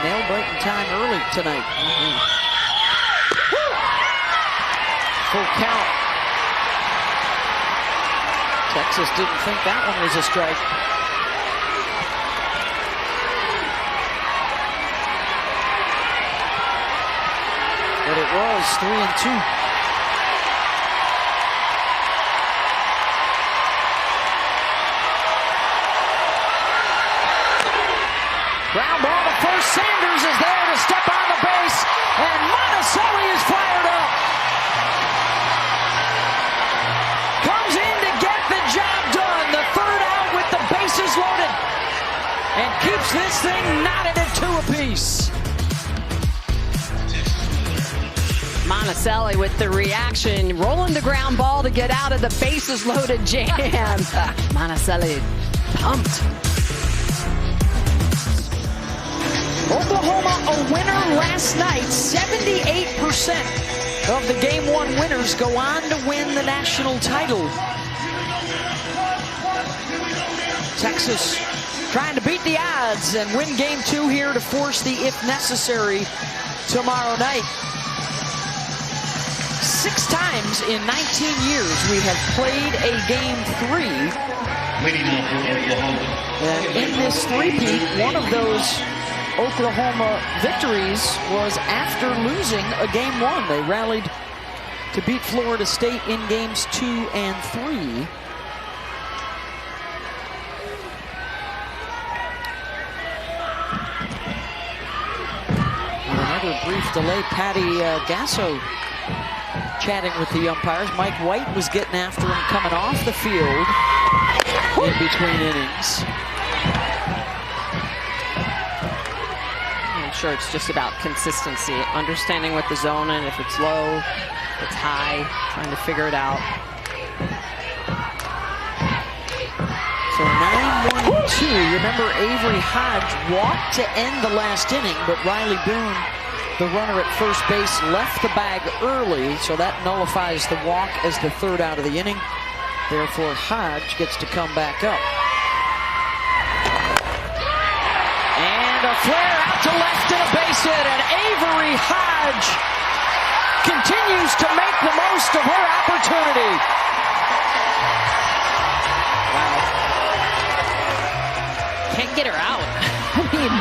Nail-biting time early tonight. Full count. Texas didn't think that one was a strike. But it was 3-2. Ground ball to first. Sanders is there to step on the base, and Monticelli is fired up. Comes in to get the job done. The 3rd out with the bases loaded, and keeps this thing knotted at 2 apiece. Monticelli with the reaction, rolling the ground ball to get out of the bases loaded jam. Monticelli pumped. Oklahoma a winner last night. 78% of the Game 1 winners go on to win the national title. Texas trying to beat the odds and win Game 2 here to force the if necessary tomorrow night. 6 times in 19 years we have played a Game 3. And in this three-peat, one of those Oklahoma victories was after losing a Game 1. They rallied to beat Florida State in Games 2 and 3. Another brief delay. Patty Gasso chatting with the umpires. Mike White was getting after him coming off the field in between innings. I'm sure it's just about consistency, understanding what the zone and if it's low, if it's high, trying to figure it out. So 9-1-2. Remember, Avery Hodge walked to end the last inning, but Riley Boone, the runner at first base, left the bag early, so that nullifies the walk as the 3rd out of the inning. Therefore, Hodge gets to come back up. flare out to left and a base hit, and Avery Hodge continues to make the most of her opportunity. Can't get her out. I mean,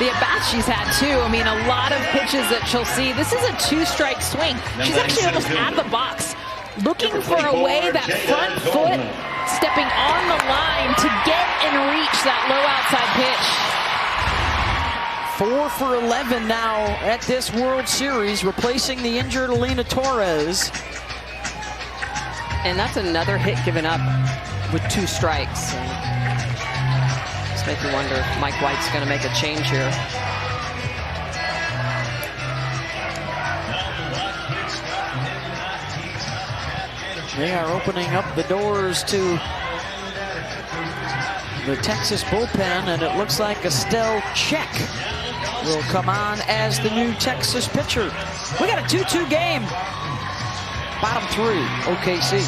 the at-bats she's had too. I mean, a lot of pitches that she'll see. This is a two-strike swing. She's actually almost out of the box, looking for a way, that front foot, stepping on the line to get and reach that low outside pitch. 4 for 11 now at this World Series, replacing the injured Alina Torres. And that's another hit given up with 2 strikes. Just make you wonder if Mike White's going to make a change here. They are opening up the doors to the Texas bullpen, and it looks like Estelle Check will come on as the new Texas pitcher. We got a 2-2 game. Bottom 3, OKC.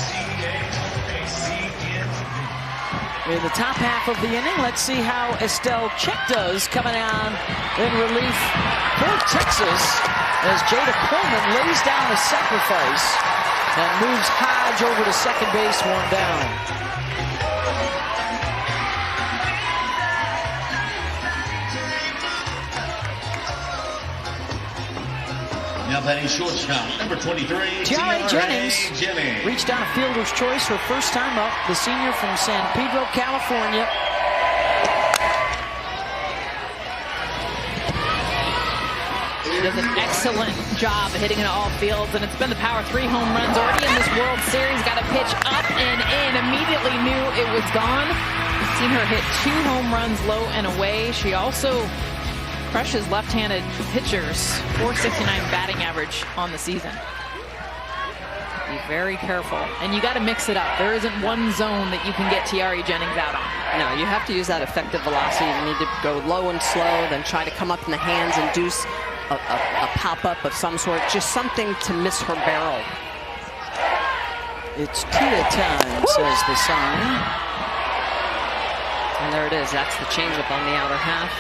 In the top half of the inning, let's see how Estelle Check does coming on in relief for Texas as Jada Coleman lays down a sacrifice and moves Hodge over to second base, 1 down. Now batting shortstop, number 23, Tiare Jennings reached on a fielder's choice her first time up, the senior from San Pedro, California. She does an excellent job of hitting it all fields, and it's been the power. 3 home runs already in this World Series. Got a pitch up and in. Immediately knew it was gone. Seen her hit 2 home runs low and away. She also crushes left-handed pitchers. 469 batting average on the season. Be very careful, and you got to mix it up. There isn't one zone that you can get Tiare Jennings out on. No, you have to use that effective velocity. You need to go low and slow, then try to come up in the hands, induce a pop-up of some sort, just something to miss her barrel. It's Tia time, says the sign. And there it is. That's the changeup on the outer half.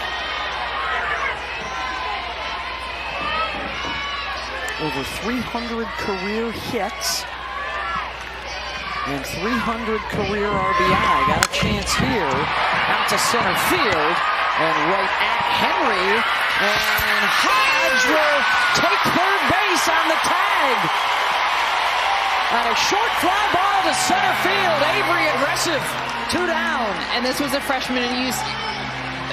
Over 300 career hits and 300 career RBI. Got a chance here. Out to center field and right at Henry. And Hodge will take third base on the tag. On a short fly ball to center field. Avery aggressive. 2 down. And this was a freshman who used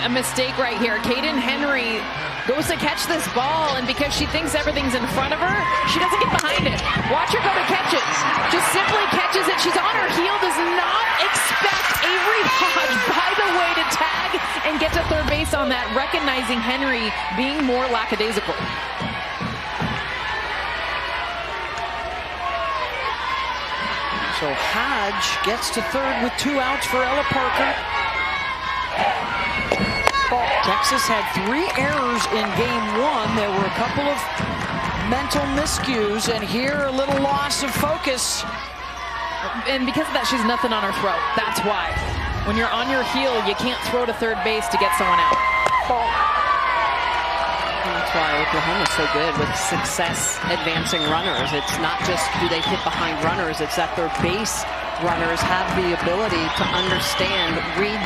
a mistake right here. Caden Henry goes to catch this ball, and because she thinks everything's in front of her, she doesn't get behind it. Watch her go to catch it. Just simply catches it. She's on her heel, does not expect Avery Hodge, by the way, to tag and get to third base on that, recognizing Henry being more lackadaisical. So Hodge gets to third with 2 outs for Ella Parker. Texas had 3 errors in game 1. There were a couple of mental miscues, and here a little loss of focus. And because of that, she's nothing on her throat. That's why. When you're on your heel, you can't throw to third base to get someone out. And that's why Oklahoma's so good with success advancing runners. It's not just do they hit behind runners, it's that their base runners have the ability to understand, read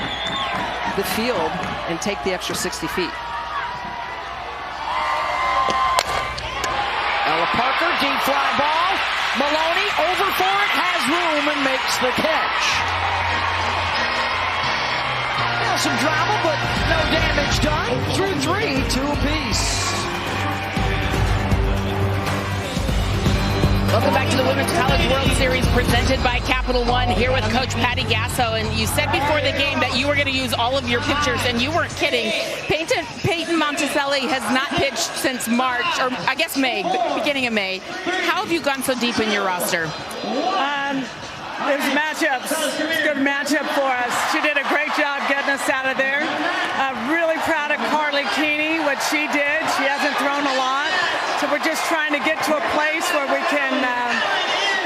the field, and take the extra 60 feet. Ella Parker, deep fly ball. Maloney over for it, has room, and makes the catch. Now some drama, but no damage done. Through 3, 2 apiece. Welcome back to the Women's College World Series presented by Capital One, here with Coach Patty Gasso. And you said before the game that you were going to use all of your pitchers, and you weren't kidding. Peyton Monticelli has not pitched since March, or I guess May, beginning of May. How have you gone so deep in your roster? There's matchups. It's a good matchup for us. She did a great job getting us out of there. Really proud of Carly Keeney, what she did. She hasn't thrown a lot. So we're just trying to get to a place where we can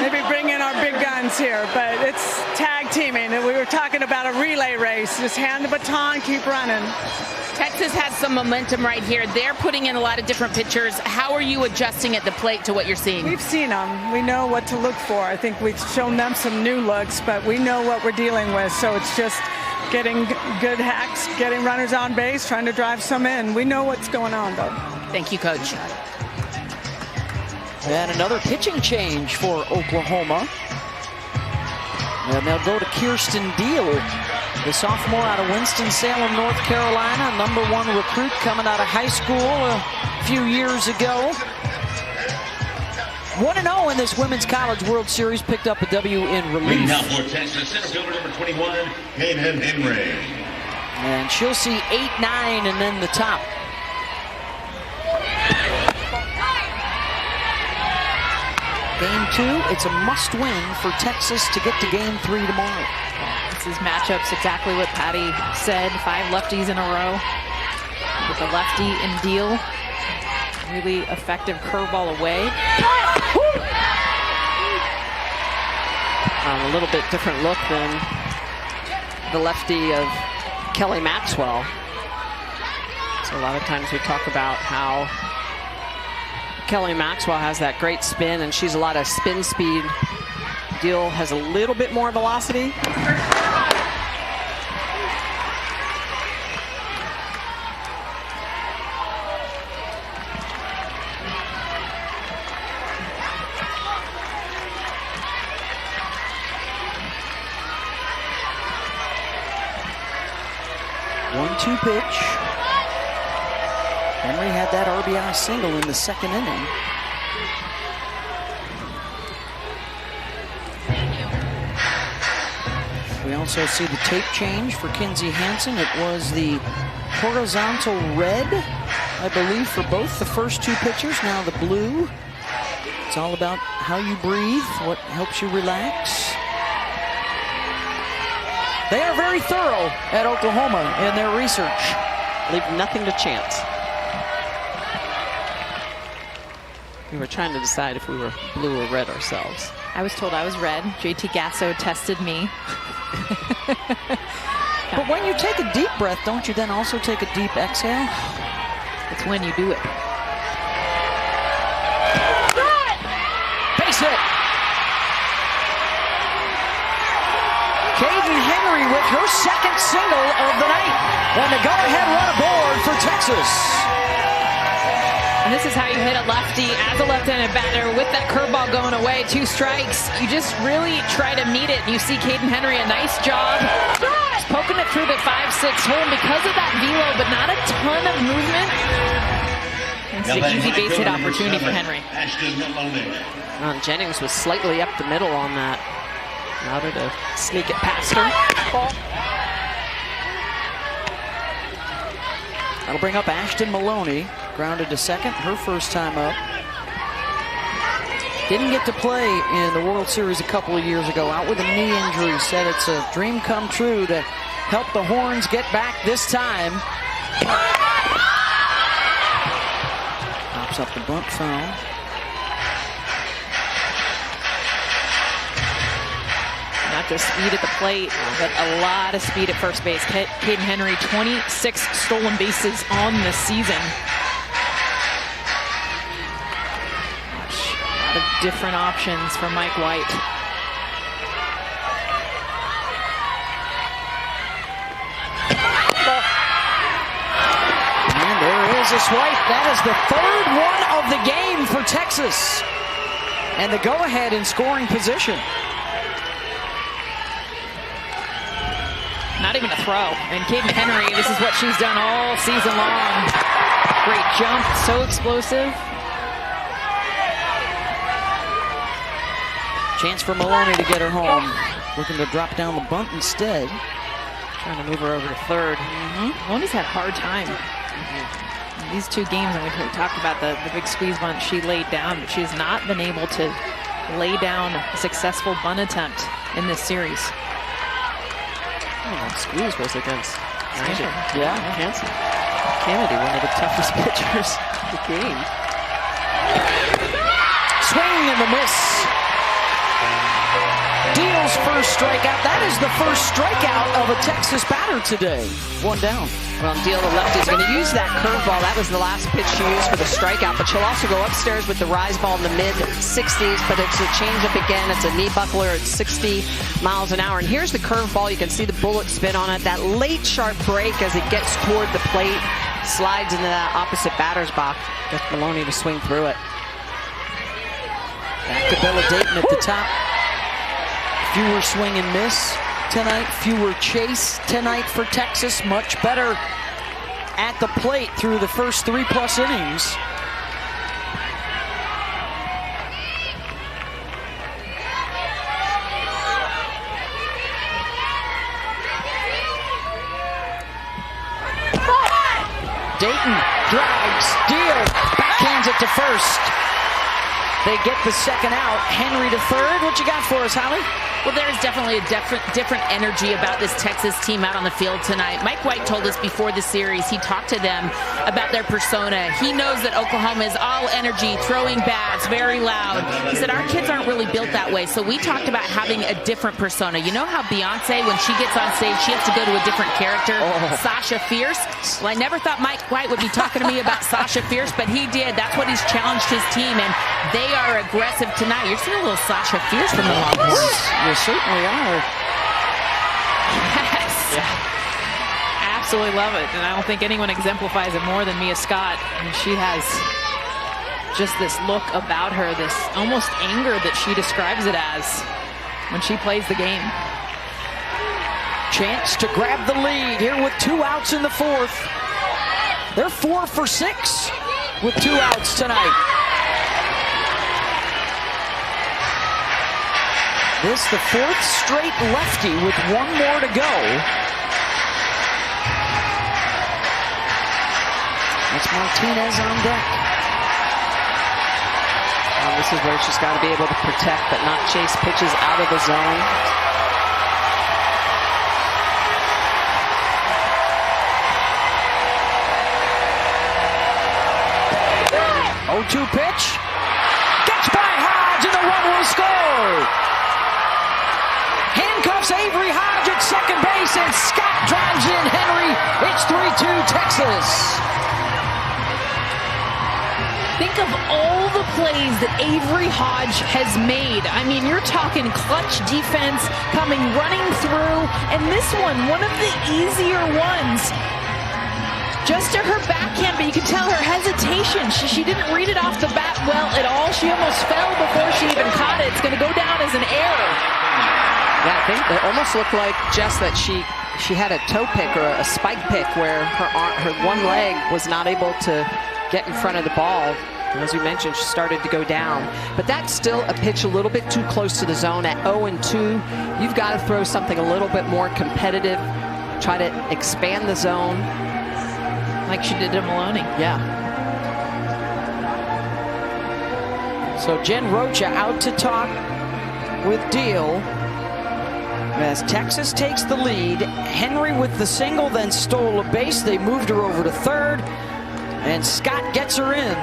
maybe bring in our big guns here. But it's tag teaming. And we were talking about a relay race. Just hand the baton, keep running. Texas has some momentum right here. They're putting in a lot of different pitchers. How are you adjusting at the plate to what you're seeing? We've seen them. We know what to look for. I think we've shown them some new looks, but we know what we're dealing with. So it's just getting good hacks, getting runners on base, trying to drive some in. We know what's going on, though. Thank you, Coach. And another pitching change for Oklahoma. And they'll go to Kirsten Deal, the sophomore out of Winston-Salem, North Carolina, #1 recruit coming out of high school a few years ago. 1-0 in this Women's College World Series, picked up a W in relief. Now for Texas, center fielder number 21, Kaden Henry. And she'll see 8, 9, and then the top. Game 2, it's a must-win for Texas to get to Game 3 tomorrow. This is matchups exactly what Patty said. 5 lefties in a row with a lefty in Deal. Really effective curveball away. A little bit different look than the lefty of Kelly Maxwell. So a lot of times we talk about how Kelly Maxwell has that great spin, and she's a lot of spin speed. Deal has a little bit more velocity. One-two pitch. Henry had that RBI single in the second inning. We also see the tape change for Kinsey Hansen. It was the horizontal red, I believe, for both the first 2 pitchers. Now the blue. It's all about how you breathe, what helps you relax. They are very thorough at Oklahoma in their research. Leave nothing to chance. We were trying to decide if we were blue or red ourselves. I was told I was red. JT Gasso tested me. But when you take a deep breath, don't you then also take a deep exhale? It's when you do it. Base hit. Kaden Henry with her second single of the night. And the go-ahead run aboard for Texas. And this is how you hit a lefty as a left-handed batter with that curveball going away. 2 strikes. You just really try to meet it. You see Kaden Henry, a nice job. Just poking it through the 5-6 hole because of that velo, but not a ton of movement. It's an easy base hit opportunity for Henry. Jennings was slightly up the middle on that. Louder to sneak it past her. Ball. That'll bring up Ashton Maloney. Grounded to second, her first time up. Didn't get to play in the World Series a couple of years ago. Out with a knee injury. Said it's a dream come true to help the Horns get back this time. Pops up the bunt foul. Not just speed at the plate, but a lot of speed at first base. Kaden Henry, 26 stolen bases on the season. A lot of different options for Mike White. And there is a swipe. That is the 3rd one of the game for Texas. And the go-ahead in scoring position. Not even a throw. And Kaden Henry, this is what she's done all season long. Great jump, so explosive. Chance for Maloney to get her home. Looking to drop down the bunt instead. Trying to move her over to third. Maloney's had a hard time. These 2 games, and we talked about the big squeeze bunt she laid down, but she's not been able to lay down a successful bunt attempt in this series. Squeeze was against Hansen. Kennedy, one of the toughest pitchers in the game. Swing and the miss. Deal Deal's first strikeout. That is the first strikeout of a Texas batter today. One down. Well, Deal, the lefty, is going to use that curveball. That was the last pitch she used for the strikeout, but she'll also go upstairs with the rise ball in the mid-60s, but it's a changeup again. It's a knee buckler at 60 miles an hour. And here's the curveball. You can see the bullet spin on it. That late sharp break as it gets toward the plate, slides into that opposite batter's box. Gets Maloney to swing through it. Back to Bella Dayton at the top. Fewer swing and miss tonight. Fewer chase tonight for Texas. Much better at the plate through the first 3+ innings. Dayton drives, Deal, backhands it to first. They get the second out. Henry to third. What you got for us, Holly? Well, there's definitely a different energy about this Texas team out on the field tonight. Mike White told us before the series, he talked to them about their persona. He knows that Oklahoma is all energy, throwing bats, very loud. He said, our kids aren't really built that way. So we talked about having a different persona. You know how Beyonce, when she gets on stage, she has to go to a different character? Sasha Fierce. Well, I never thought Mike White would be talking to me about Sasha Fierce, but he did. That's what he's challenged his team, and they are aggressive tonight. You're seeing a little Sasha Fierce from the Longhorns. You certainly are. Yes. Yeah. Absolutely love it. And I don't think anyone exemplifies it more than Mia Scott. I mean, she has just this look about her, this almost anger that she describes it as when she plays the game. Chance to grab the lead here with 2 outs in the 4th. They're 4 for 6 with 2 outs tonight. This the 4th straight lefty with 1 more to go. It's Martinez on deck. Well, this is where she's got to be able to protect but not chase pitches out of the zone. Oh, 2 pitch. Gets by Hodge and the run will score. Handcuffs Avery Hodge at second base, and Scott drives in Henry. It's 3-2 Texas. Think of all the plays that Avery Hodge has made. I mean, you're talking clutch defense, coming running through, and this one of the easier ones. Just to her backhand, but you can tell her hesitation. She didn't read it off the bat well at all. She almost fell before she even caught it. It's going to go down as an error. Yeah, I think it almost looked like just that she had a toe pick or a spike pick where her one leg was not able to get in front of the ball. And as we mentioned, she started to go down. But that's still a pitch a little bit too close to the zone at 0-2. You've got to throw something a little bit more competitive, try to expand the zone. Like she did to Maloney. Yeah. So Jen Rocha out to talk with Deal. As Texas takes the lead, Henry with the single, then stole a base. They moved her over to third, and Scott gets her in.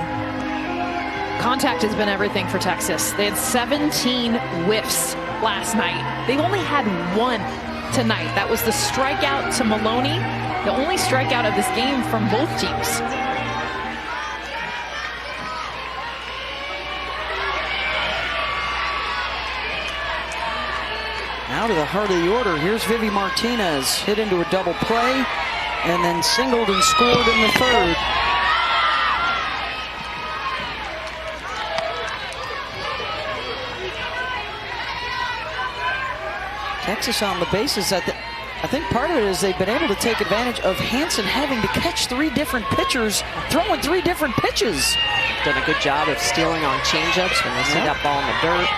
Contact has been everything for Texas. They had 17 whiffs last night. They've only had 1 tonight. That was the strikeout to Maloney, the only strikeout of this game from both teams. Now to the heart of the order. Here's Vivi Martinez, hit into a double play, and then singled and scored in the 3rd. Texas on the bases. I think part of it is they've been able to take advantage of Hansen having to catch 3 different pitchers, throwing 3 different pitches. Done a good job of stealing on changeups when they see that ball in the dirt.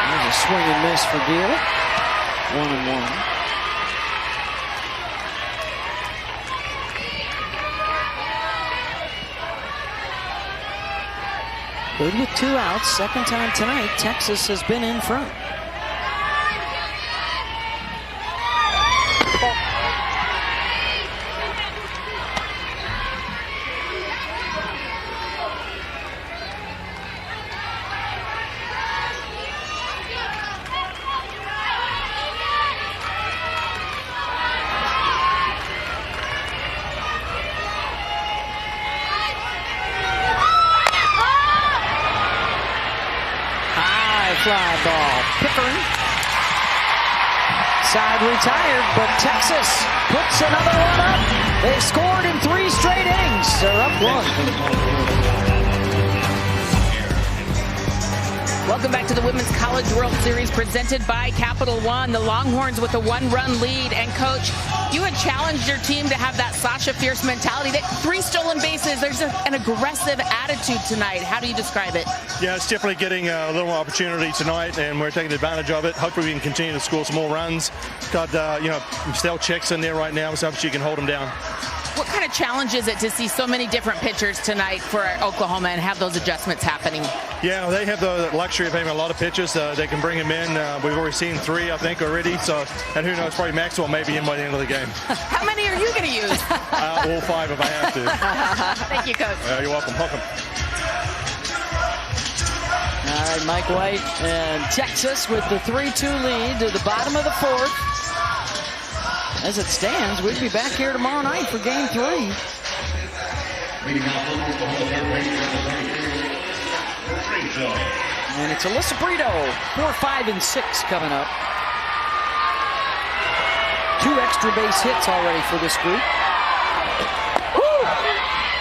There's a swing and miss for Deal. 1-1. Good with 2 outs. Second time tonight, Texas has been in front. fly ball. Pickering. Side retired, but Texas puts another one up. They've scored in 3 straight innings. They're up 1. Welcome back to the Women's College World Series presented by Capital One. The Longhorns with a 1-run lead. And, Coach, you had challenged your team to have that Sasha Fierce mentality. 3 stolen bases. There's an aggressive attitude tonight. How do you describe it? Yeah, it's definitely getting a little more opportunity tonight, and we're taking advantage of it. Hopefully we can continue to score some more runs. Got, Stell Checks in there right now, so she can hold them down. What kind of challenge is it to see so many different pitchers tonight for Oklahoma and have those adjustments happening? Yeah, they have the luxury of having a lot of pitches. They can bring them in. We've already seen 3, I think, already. So, and who knows, probably Maxwell may be in by the end of the game. How many are you going to use? All 5 if I have to. Thank you, Coach. You're welcome. Welcome. All right, Mike White and Texas with the 3-2 lead to the bottom of the 4th. As it stands, we'll be back here tomorrow night for Game 3. And it's Alyssa Brito, 4, 5, and 6 coming up. 2 extra base hits already for this group.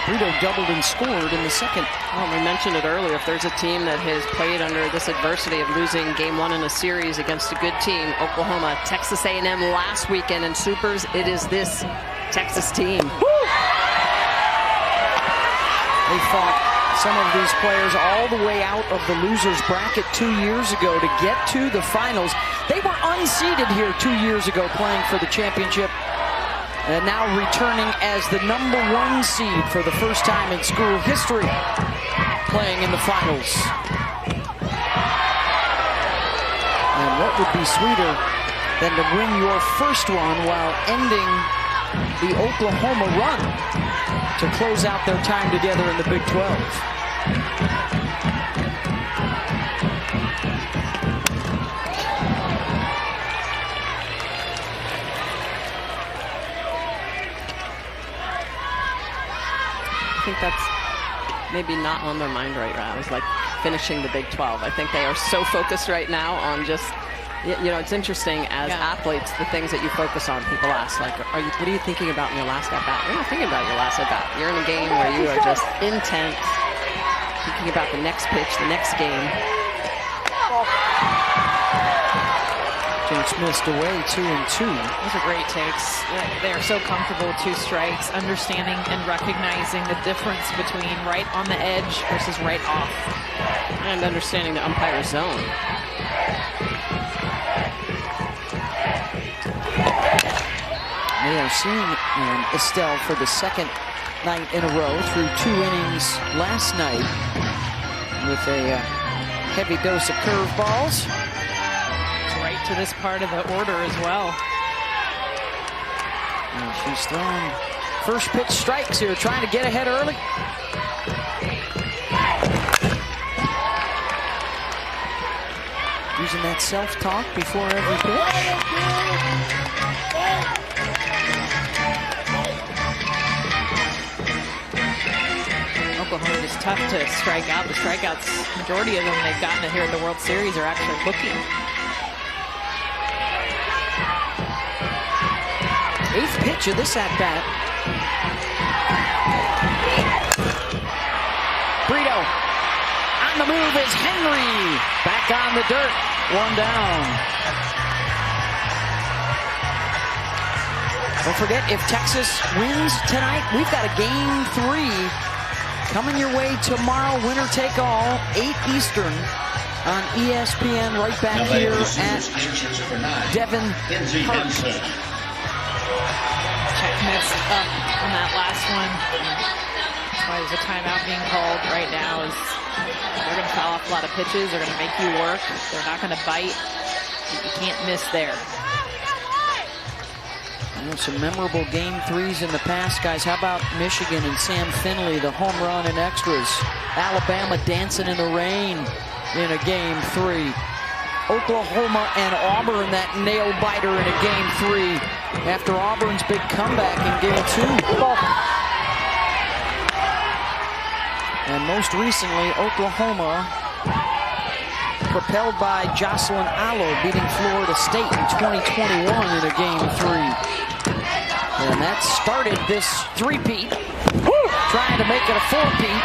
Brito doubled and scored in the second. Well, we mentioned it earlier. If there's a team that has played under this adversity of losing Game 1 in a series against a good team, Oklahoma, Texas A&M last weekend in Supers, it is this Texas team. They fought some of these players all the way out of the losers bracket 2 years ago to get to the finals. They were unseeded here 2 years ago playing for the championship. And now returning as the #1 seed for the first time in school history, playing in the finals. And what would be sweeter than to win your first one while ending the Oklahoma run to close out their time together in the Big 12? I think that's maybe not on their mind right now. It's like finishing the Big 12. I think they are so focused right now on just, it's interesting as athletes, the things that you focus on. People ask, like, what are you thinking about in your last at-bat? You're not thinking about your last at-bat. You're in a game where you are just intent, thinking about the next pitch, the next game. James missed away 2-2. Those are great takes. They are so comfortable with 2 strikes, understanding and recognizing the difference between right on the edge versus right off. And understanding the umpire's zone. They are seeing Estelle for the second night in a row through 2 innings last night with a heavy dose of curveballs. Right to this part of the order as well. And she's throwing first pitch strikes here, trying to get ahead early. Using that self-talk before every pitch. Oklahoma is tough to strike out. The strikeouts, majority of them they've gotten here at the World Series are actually looking. 8th pitch of this at-bat. Brito on the move is Henry. Back on the dirt. 1 down. Don't forget, if Texas wins tonight, we've got a Game 3 coming your way tomorrow. Winner take all, 8 Eastern on ESPN, right back here at Devon Park. Check missed up on that last one. That's why there's a timeout being called right now. Is they're going to foul off a lot of pitches. They're going to make you work. They're not going to bite. You can't miss there. Some memorable Game 3s in the past, guys. How about Michigan and Sam Finley, the home run and extras? Alabama dancing in the rain in a Game 3. Oklahoma and Auburn, that nail-biter in a Game 3 after Auburn's big comeback in Game 2. And most recently, Oklahoma propelled by Jocelyn Allo, beating Florida State in 2021 in a Game 3. And that started this three-peat, trying to make it a four-peat.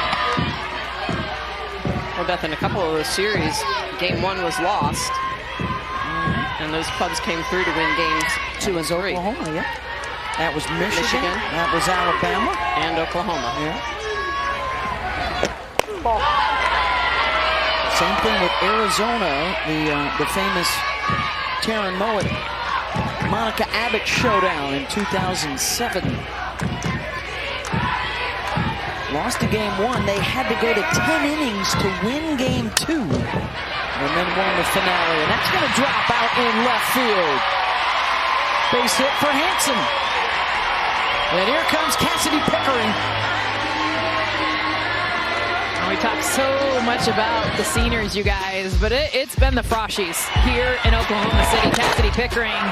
Well, Beth, in a couple of those series, Game 1 was lost. And those clubs came through to win games 2 and 3. Oklahoma, yeah. That was Michigan. That was Alabama. And Oklahoma. Yeah. Same thing with Arizona, the famous Taryn Mowat, Monica Abbott showdown in 2007. Lost to Game 1. They had to go to 10 innings to win Game 2. And then won the finale. And that's going to drop out in left field. Base hit for Hanson. And here comes Cassidy Pickering. We talk so much about the seniors, you guys, but it's been the Froshies here in Oklahoma City. Cassidy Pickering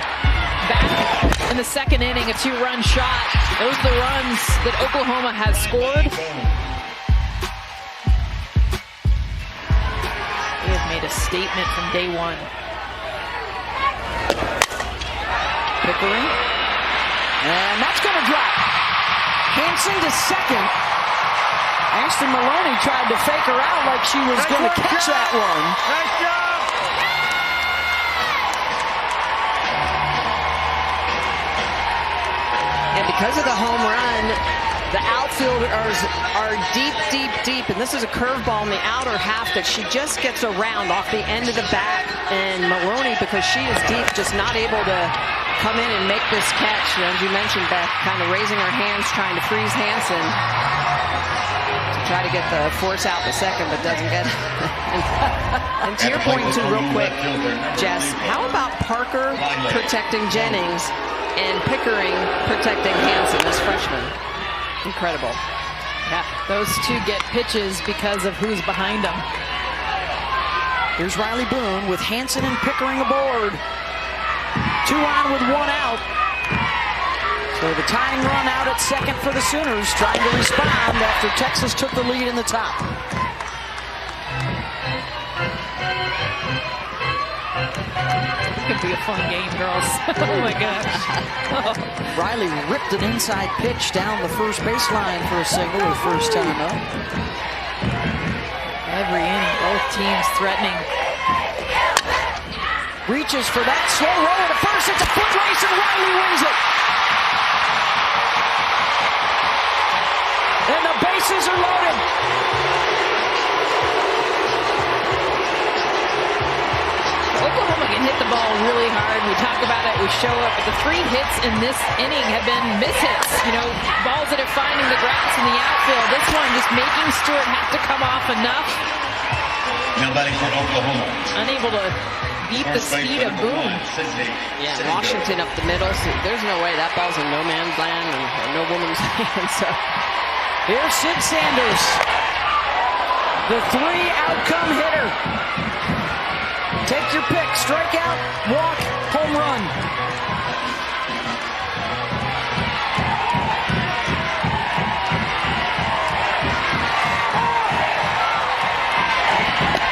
back in the second inning, a 2-run shot. Those are the runs that Oklahoma has scored. They have made a statement from day one. Pickering. And that's going to drop. Hanson to second. Ashton Maloney tried to fake her out like she was going to catch that one. Nice job. And because of the home run, the outfielders are deep, deep, deep. And this is a curveball in the outer half that she just gets around off the end of the bat. And Maloney, because she is deep, just not able to come in and make this catch. As you mentioned, Beth, kind of raising her hands, trying to freeze Hanson. Try to get the force out the second, but doesn't get it. And to your point, too, real quick, Jess, how about Parker protecting Jennings and Pickering protecting Hanson as freshmen? Incredible. Yeah, those two get pitches because of who's behind them. Here's Riley Boone with Hanson and Pickering aboard. 2 on with 1 out. So the tying run out at second for the Sooners, trying to respond after Texas took the lead in the top. It could be a fun game, girls. Oh my gosh. Riley ripped an inside pitch down the first baseline for a single the first time up. Every inning, both teams threatening. Reaches for that slow roller to first. It's a foot race and Riley wins it. And the bases are loaded. Oklahoma can hit the ball really hard. We talk about it, we show up. But the 3 hits in this inning have been mishits. You know, balls that are finding the grass in the outfield. This one just making Stewart have to come off enough. Now batting for Oklahoma. Unable to beat the speed of Boone. Yeah, Washington up the middle. So there's no way that ball's in no man's land or no woman's hand. So. Here's Sid Sanders, the 3-outcome hitter. Take your pick, strikeout, walk, home run.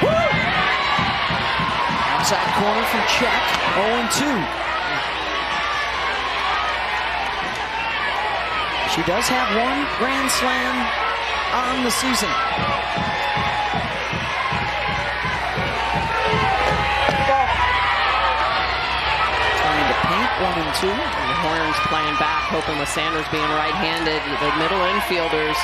Woo! Outside corner from Check, 0-2. She does have 1 grand slam on the season. Trying to paint 1-2. And the Horns playing back, hoping with Sanders being right-handed. The middle infielders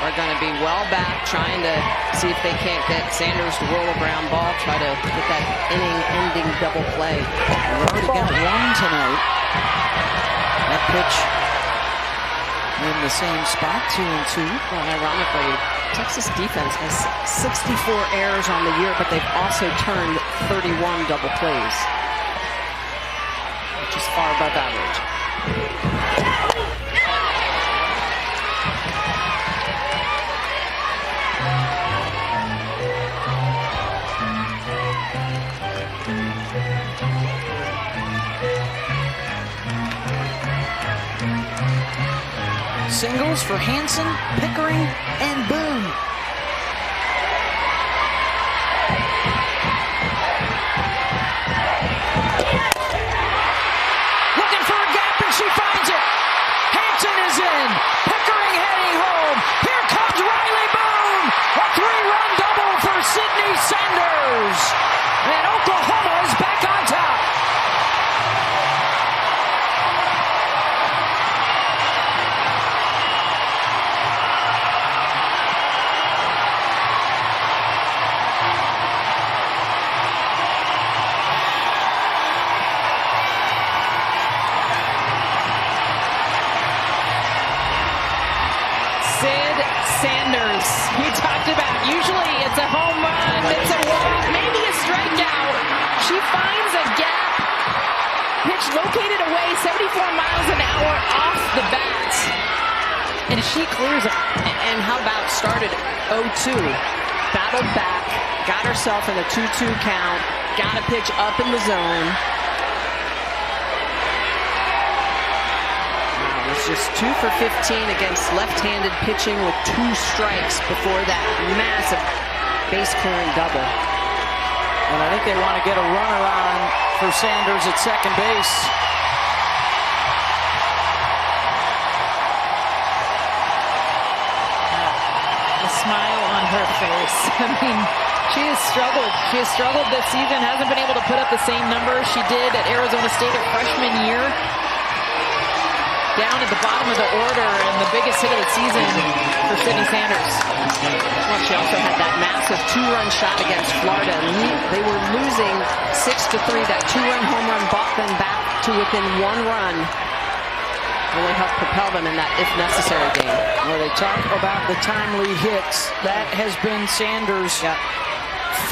are going to be well back, trying to see if they can't get Sanders to roll a ground ball, try to get that inning-ending double play. We already got 1 tonight. That pitch in the same spot, 2-2. Well, ironically, Texas defense has 64 errors on the year, but they've also turned 31 double plays, which is far above average. Singles for Hanson, Pickering, and Boone. Sanders. You talked about, usually it's a home run, it's a walk, maybe a strikeout. She finds a gap. Pitch located away 74 miles an hour off the bat. And she clears it. And how about started 0-2, battled back, got herself in a 2-2 count, got a pitch up in the zone. Just 2 for 15 against left-handed pitching with 2 strikes before that massive base-clearing double. And I think they want to get a runner on for Sanders at second base. A smile on her face. I mean, she has struggled. She has struggled this season, hasn't been able to put up the same numbers she did at Arizona State her freshman year. Down at the bottom of the order and the biggest hit of the season for Sydney Sanders. Well, she also had that massive 2-run shot against Florida. They were losing 6-3. That 2-run home run brought them back to within 1 run. Really helped propel them in that if-necessary game. Well, they talk about the timely hits. That has been Sanders.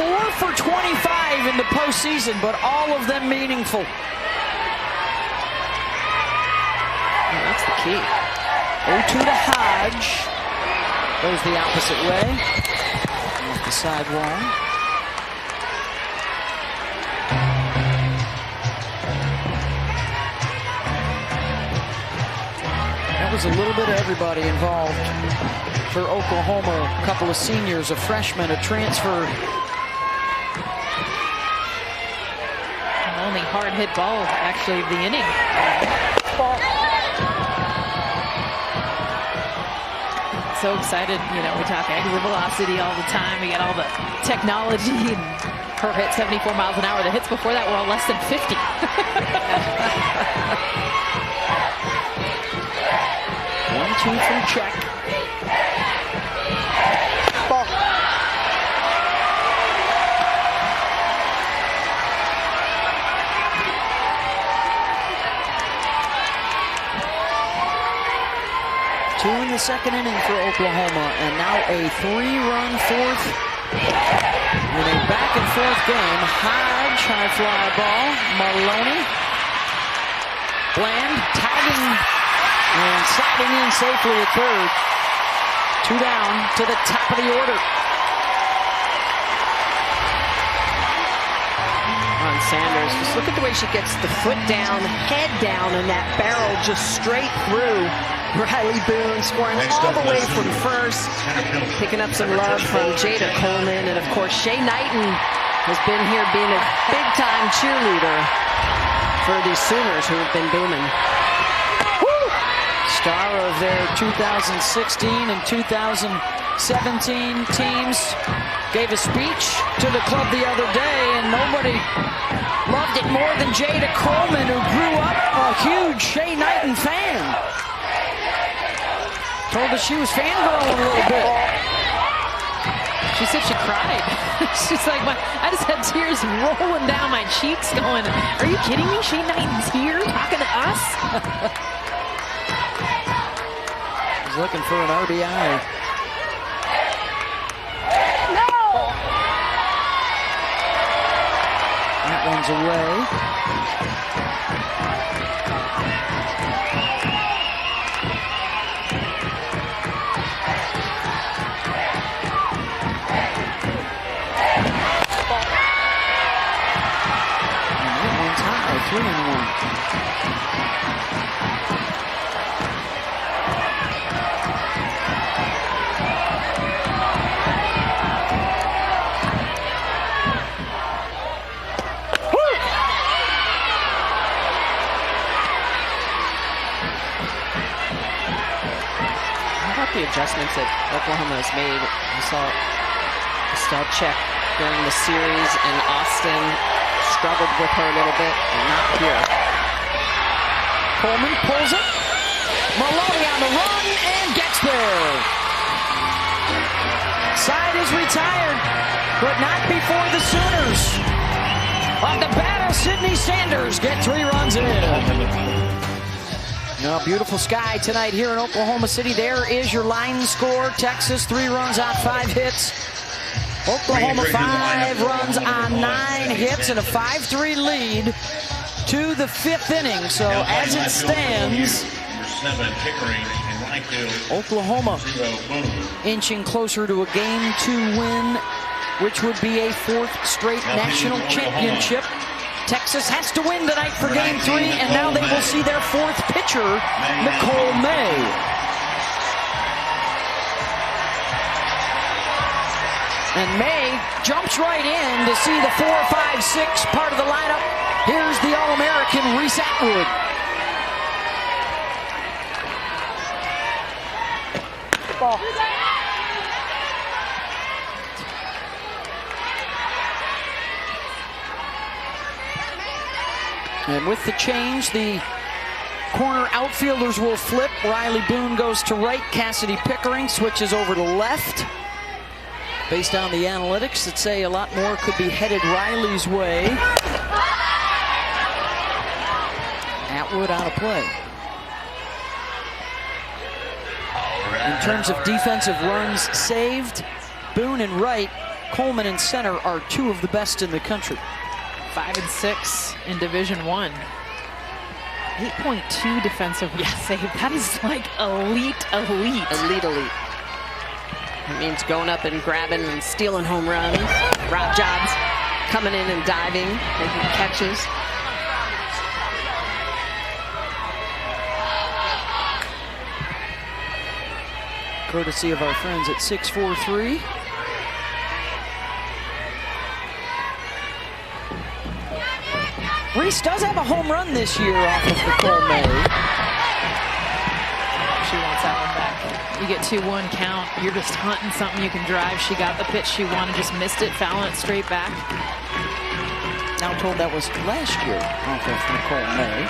4 for 25 in the postseason, but all of them meaningful. That's the key. 0-2 to Hodge. Goes the opposite way. Off the sidewall. That was a little bit of everybody involved for Oklahoma. A couple of seniors, a freshman, a transfer. Only hard hit ball, actually, of the inning. So excited, you know, we talk exit velocity all the time. We got all the technology, and her hit 74 miles an hour. The hits before that were all less than 50. 1-2 from check. Ball. In the second inning for Oklahoma, and now a 3-run fourth in a back-and-forth game. Hodge, high fly ball. Maloney, Bland tagging and sliding in safely at third. 2 down to the top of the order. On Sanders, just look at the way she gets the foot down, head down, and that barrel just straight through. Riley Boone scoring all the way from first, picking up some love from Jada Coleman, and of course Shay Knighton has been here being a big-time cheerleader for these Sooners who have been booming. Woo! Star of their 2016 and 2017 teams gave a speech to the club the other day, and nobody loved it more than Jada Coleman, who grew up a huge Shay Knighton fan. Told us she was fangirling a little bit. She said she cried. She's like, I just had tears rolling down my cheeks going, are you kidding me? Shay Knighton's here talking to us? He's looking for an RBI. No! That one's away. The adjustments that Oklahoma has made. I saw Estelle check during the series, and Austin struggled with her a little bit, and not here. Coleman pulls it. Maloney on the run and gets there. Side is retired, but not before the Sooners. On the bat of Sydney Sanders get 3 runs in. Now, beautiful sky tonight here in Oklahoma City. There is your line score. Texas 3 runs on 5 hits. Oklahoma 5 runs on 9 hits and a 5-3 lead to the 5th inning. So as it stands, Oklahoma inching closer to a Game 2 win, which would be a 4th straight national championship. Texas has to win tonight for Game 3, and now they will see their 4th pitcher, Nicole May. And May jumps right in to see the 4, 5, 6 part of the lineup. Here's the All-American Reese Atwood. Ball. And with the change, the corner outfielders will flip. Riley Boone goes to right. Cassidy Pickering switches over to left. Based on the analytics that say a lot more could be headed Riley's way. Atwood out of play. In terms of defensive runs saved, Boone and right, Coleman and center are 2 of the best in the country. 5 and 6 in Division I. 8.2 defensive runs saved. That is like elite. It means going up and grabbing and stealing home runs. Rob Jobs coming in and diving, making catches. Courtesy of our friends at 643. Reese does have a home run this year off of Nicole May. She wants that one back. You get 2-1 count. You're just hunting something you can drive. She got the pitch she wanted, just missed it, fouling it straight back. Now told that was last year off of Nicole May.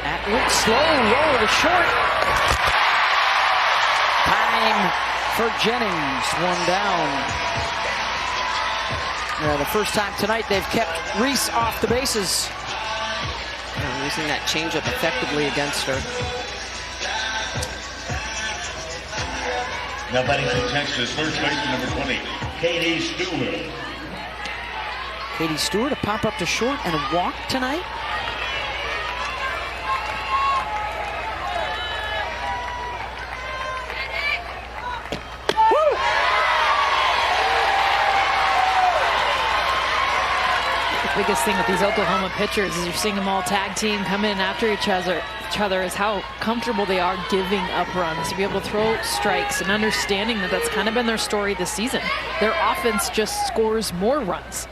Atwood, slow roll to short. Time for Jennings, 1 down. The first time tonight they've kept Reese off the bases. Using that changeup effectively against her. Now batting for Texas, first baseman number 20, Katie Stewart. Katie Stewart, a pop up to short and a walk tonight. Biggest thing with these Oklahoma pitchers is you're seeing them all tag team, come in after each other is how comfortable they are giving up runs, to be able to throw strikes and understanding that that's kind of been their story this season. Their offense just scores more runs.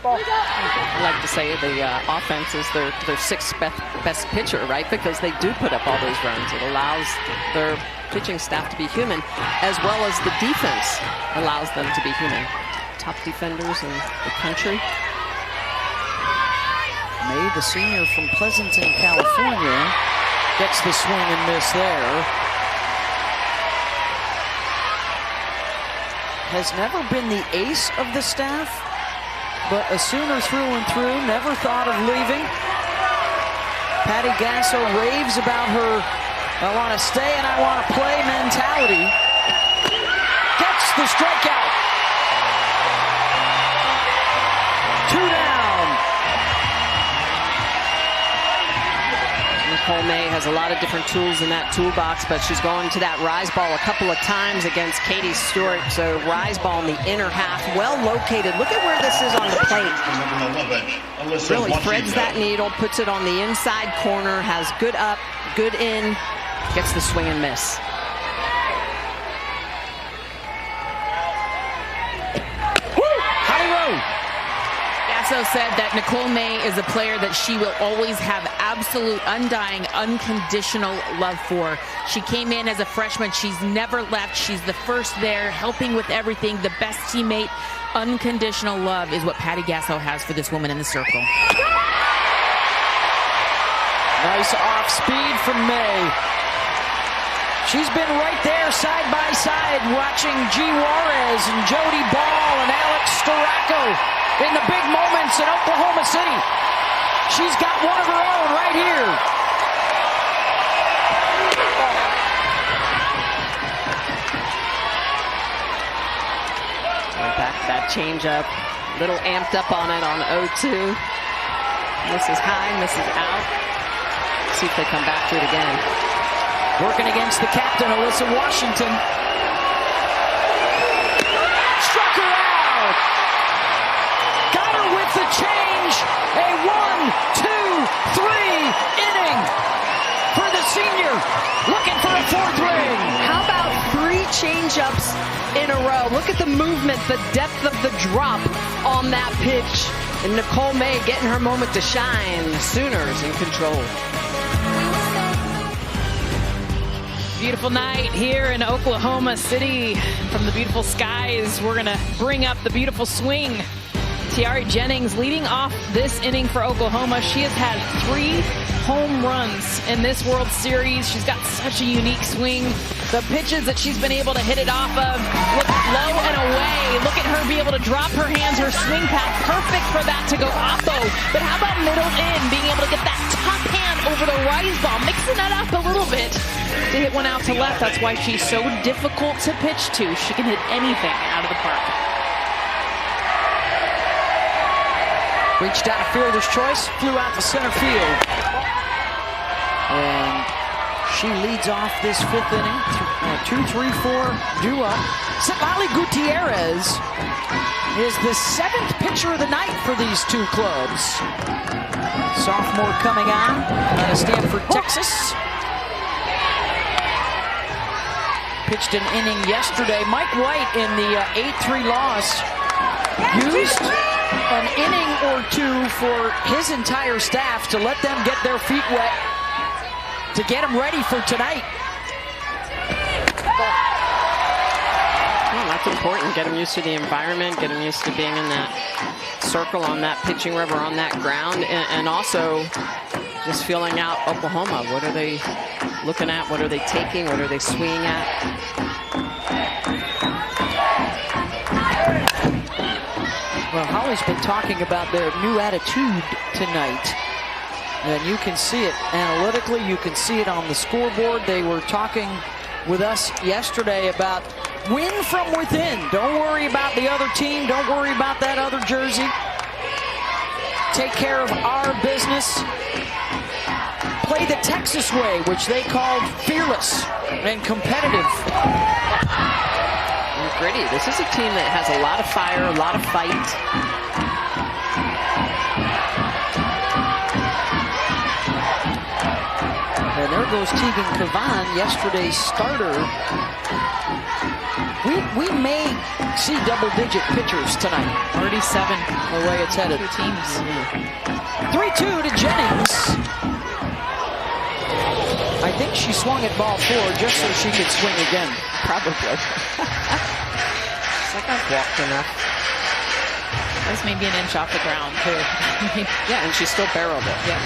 I like to say the offense is their 6th best pitcher, right? Because they do put up all those runs. It allows their pitching staff to be human, as well as the defense allows them to be human. Top defenders in the country. May, the senior from Pleasanton, California, gets the swing and miss there. Has never been the ace of the staff, but a Sooner through and through, never thought of leaving. Patty Gasso raves about her I want to stay and I want to play mentality. Gets the strikeout. 2 down. Nicole May has a lot of different tools in that toolbox, but she's going to that rise ball a couple of times against Katie Stewart. So rise ball in the inner half, well located. Look at where this is on the plate. Really threads that needle, puts it on the inside corner, has good up, good in, gets the swing and miss. Gasso said that Nicole May is a player that she will always have absolute, undying, unconditional love for. She came in as a freshman. She's never left. She's the first there, helping with everything, the best teammate. Unconditional love is what Patty Gasso has for this woman in the circle. Nice off speed from May. She's been right there side by side watching G. Juarez and Jody Ball and Alex Storako in the big moments in Oklahoma City. She's got one of her own right here. That change up, little amped up on it on 0-2. Misses high, misses out. See if they come back to it again. Working against the captain, Alyssa Washington. Struck her out. Got her with the change. A 1-2-3 inning for the senior. Looking for a fourth ring. How about 3 change-ups in a row? Look at the movement, the depth of the drop on that pitch. And Nicole May getting her moment to shine. Sooners in control. Beautiful night here in Oklahoma City. From the beautiful skies, we're going to bring up the beautiful swing. Tiare Jennings leading off this inning for Oklahoma. She has had 3 home runs in this World Series. She's got such a unique swing. The pitches that she's been able to hit it off of look low and away. Look at her be able to drop her hands, her swing path, perfect for that to go oppo. But how about middle in, being able to get that top hand over the rise ball, mixing that up a little bit to hit one out to left. That's why she's so difficult to pitch to. She can hit anything out of the park. Reached out a fielder's choice, flew out to center field. And she leads off this 5th inning. 2-3-4 due up. Citlali Gutierrez is the 7th pitcher of the night for these 2 clubs. Sophomore coming on out of Stanford, Texas. Pitched an inning yesterday. Mike White in the 8-3 loss used an inning or 2 for his entire staff to let them get their feet wet, to get them ready for tonight. Well, that's important. Get them used to the environment, get them used to being in that circle on that pitching rubber, on that ground, and also just feeling out Oklahoma. What are they looking at? What are they taking? What are they swinging at? Well, Holly's been talking about their new attitude tonight. And you can see it analytically. You can see it on the scoreboard. They were talking with us yesterday about win from within. Don't worry about the other team. Don't worry about that other jersey. Take care of our business. Play the Texas way, which they called fearless and competitive. And gritty. This is a team that has a lot of fire, a lot of fight. And there goes Tegan Kavan, yesterday's starter. We may see double-digit pitchers tonight. Already 7. The way it's headed. 2 teams. 3-2 to Jennings. I think she swung at ball 4 just so she could swing again. Probably. It's like I've walked enough. That's maybe an inch off the ground, too. Yeah, and she still barreled it. Yeah.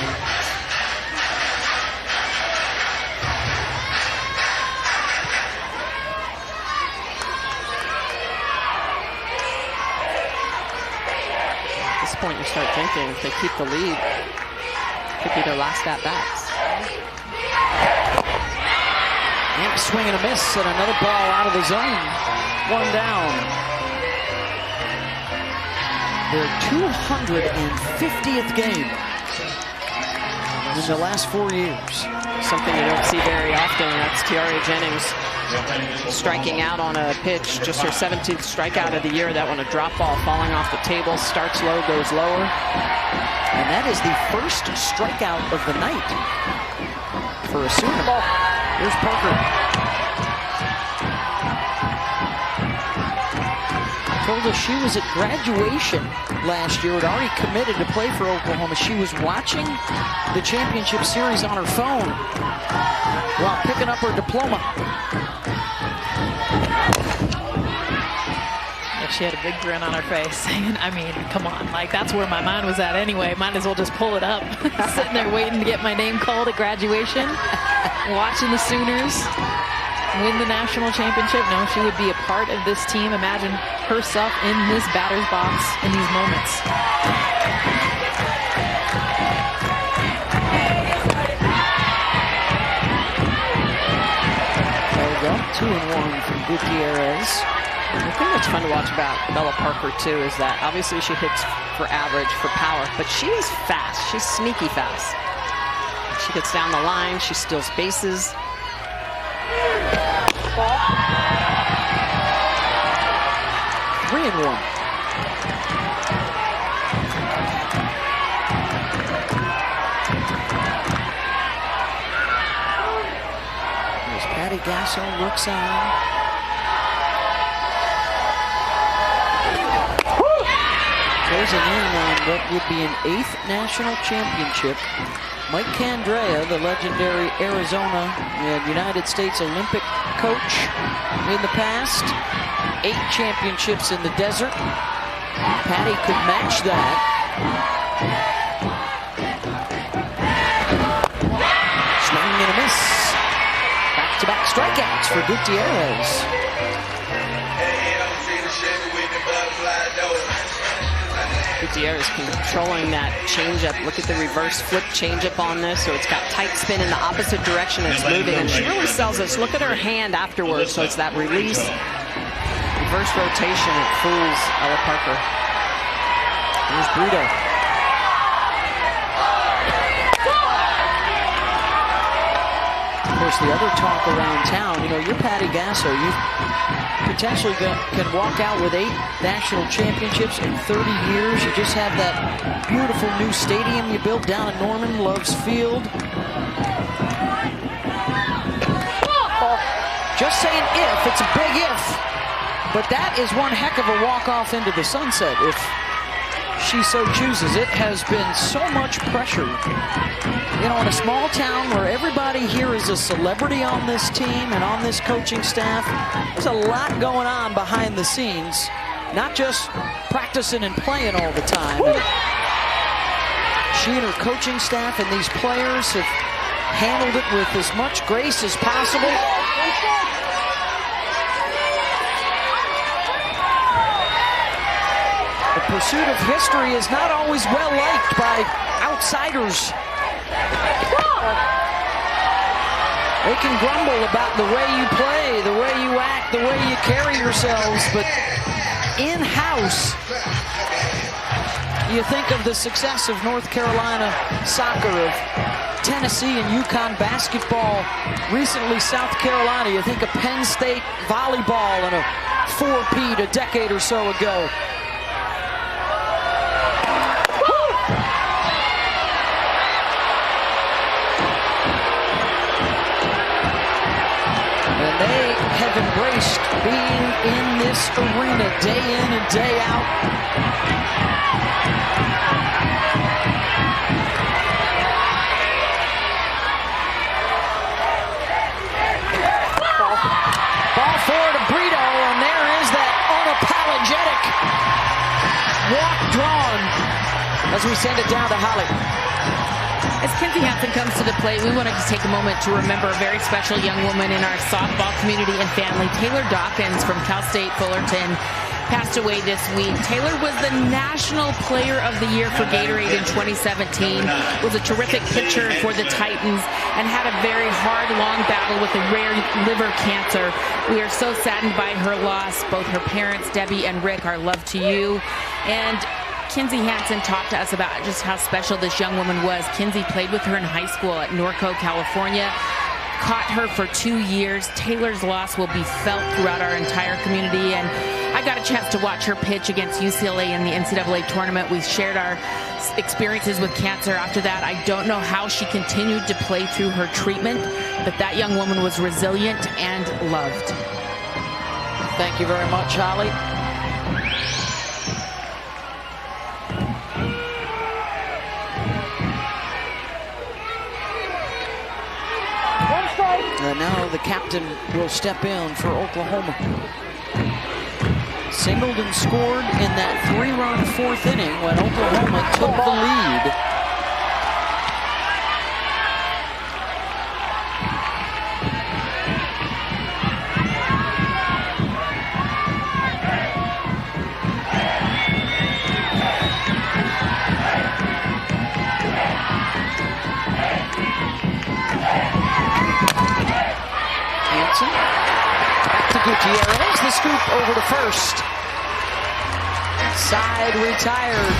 At this point, you start thinking if they keep the lead, could be their last at-bats. And a swing and a miss, and another ball out of the zone. 1 down. Their 250th game in the last 4 years. Something you don't see very often. That's Tiare Jennings striking out on a pitch. Just her 17th strikeout of the year. That one, a drop ball falling off the table. Starts low, goes lower. And that is the first strikeout of the night for a Sooner. Here's Parker. Told us she was at graduation last year, had already committed to play for Oklahoma. She was watching the championship series on her phone while picking up her diploma. Yeah, she had a big grin on her face. I mean, come on, like that's where my mind was at anyway. Might as well just pull it up. Sitting there waiting to get my name called at graduation, watching the Sooners. win the national championship. No, she would be a part of this team. Imagine herself in this batter's box in these moments. There we go. 2-1 from Gutierrez. The thing that's fun to watch about Bella Parker, too, is that obviously she hits for average, for power, but she is fast. She's sneaky fast. She gets down the line. She steals bases. 3-1. As Patty Gasso looks on. Closing in on what would be an 8th national championship. Mike Candrea, the legendary Arizona and United States Olympic coach in the past. 8 championships in the desert. Patty could match that. Swing and a miss. Back-to-back strikeouts for Gutierrez. Gutierrez controlling that changeup. Look at the reverse flip changeup on this. So it's got tight spin in the opposite direction it's moving. And she really sells us. Look at her hand afterwards. So it's that release. Reverse rotation. It fools Ella Parker. Here's Brito. Of course, the other talk around town, you know, you're Patty Gasso. You potentially can walk out with 8 national championships in 30 years. You just have that beautiful new stadium you built down in Norman, Love's Field. Just saying if, it's a big if. But that is one heck of a walk-off into the sunset if she so chooses. It has been so much pressure. You know, in a small town where everybody here is a celebrity on this team and on this coaching staff, there's a lot going on behind the scenes, not just practicing and playing all the time. And she and her coaching staff and these players have handled it with as much grace as possible. The pursuit of history is not always well liked by outsiders. They can grumble about the way you play, the way you act, the way you carry yourselves, but in-house, you think of the success of North Carolina soccer, of Tennessee and UConn basketball, recently South Carolina. You think of Penn State volleyball and a four-peat a decade or so ago. They have embraced being in this arena day in and day out. Ball forward to Brito, and there is that unapologetic walk drawn as we send it down to Holly. As Kenzie Hansen comes to the plate, we wanted to take a moment to remember a very special young woman in our softball community and family. Taylor Dawkins from Cal State Fullerton passed away this week. Taylor was the National Player of the Year for Gatorade in 2017, was a terrific pitcher for the Titans, and had a very hard, long battle with a rare liver cancer. We are so saddened by her loss. Both her parents, Debbie and Rick, our love to you. And Kenzie Hansen talked to us about just how special this young woman was. Kenzie played with her in high school at Norco, California. Caught her for 2 years. Taylor's loss will be felt throughout our entire community. And I got a chance to watch her pitch against UCLA in the NCAA tournament. We shared our experiences with cancer after that. I don't know how she continued to play through her treatment, but that young woman was resilient and loved. Thank you very much, Holly. And now the captain will step in for Oklahoma. Singled and scored in that 3-run 4th inning when Oklahoma took the lead. Gutierrez, the scoop over to first. Side retired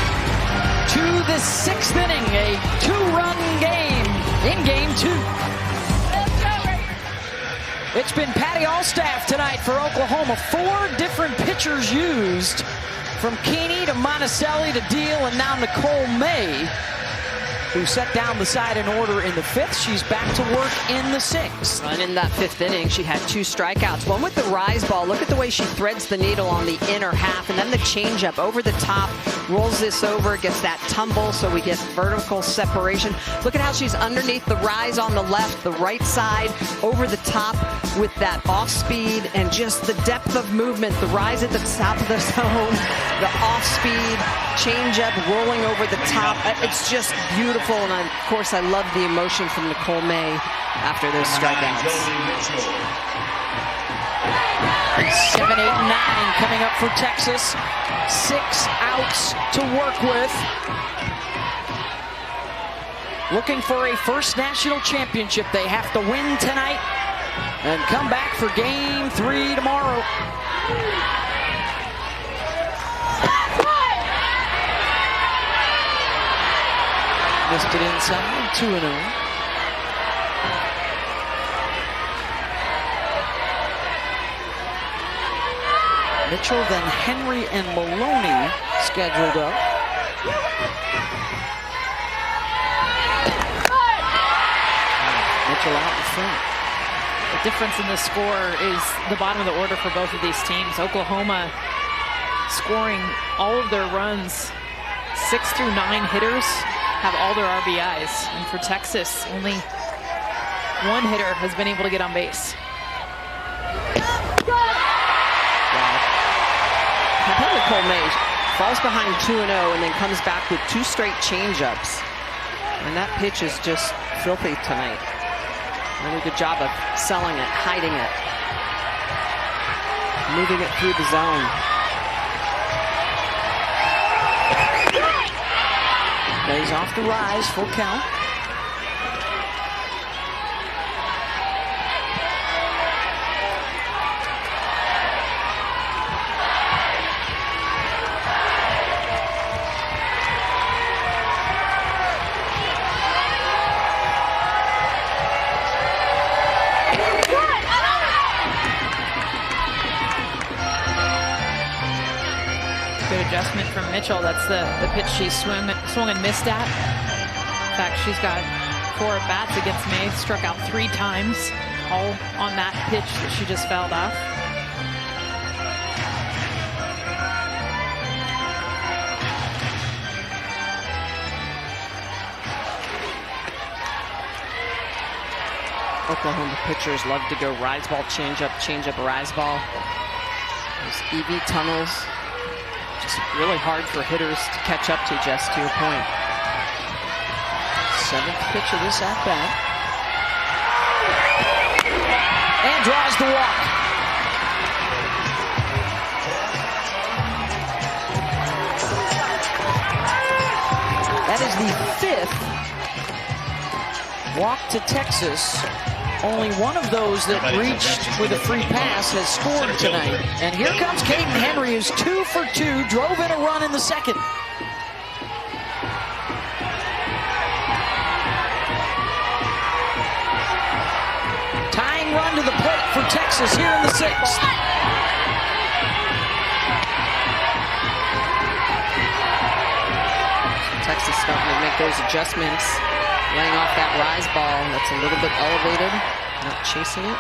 to the 6th inning, a 2-run game in game 2. It's been Patty Allstaff tonight for Oklahoma. 4 different pitchers used, from Keeney to Monticelli to Deal and now Nicole May, who set down the side in order in the 5th. She's back to work in the 6th. And in that 5th inning, she had 2 strikeouts. One with the rise ball. Look at the way she threads the needle on the inner half. And then the changeup over the top, rolls this over, gets that tumble, so we get vertical separation. Look at how she's underneath the rise on the left, the right side, over the top with that off speed and just the depth of movement. The rise at the top of the zone, the off speed, changeup, rolling over the top. It's just beautiful. And of course, I love the emotion from Nicole May after those strikeouts. 7, 8, 9 coming up for Texas. 6 outs to work with. Looking for a first national championship. They have to win tonight and come back for game 3 tomorrow. Missed it inside, 2-0. Mitchell, then Henry and Maloney scheduled up. Mitchell out in front. The difference in the score is the bottom of the order for both of these teams. Oklahoma scoring all of their runs. 6 through 9 hitters have all their RBIs. And for Texas, only 1 hitter has been able to get on base. Nicole May falls behind 2-0 and then comes back with 2 straight changeups. And that pitch is just filthy tonight. Really good job of selling it, hiding it, moving it through the zone. Plays off the rise, full count. Good adjustment from Mitchell. That's the pitch she swung and missed at. In fact, she's got 4 at-bats against May. Struck out 3 times, all on that pitch that she just fouled off. Oklahoma pitchers love to go rise ball, change up, rise ball. Those EV tunnels, just really hard for hitters to catch up to, Jess, to your point. 7th pitch of this at-bat. And draws the walk. That is the 5th walk to Texas. Only one of those that reached with a free pass has scored tonight. And here comes Caden Henry, who's 2 for 2, drove in a run in the 2nd. Tying run to the plate for Texas here in the 6th. Texas starting to make those adjustments. Laying off that rise ball that's a little bit elevated, not chasing it.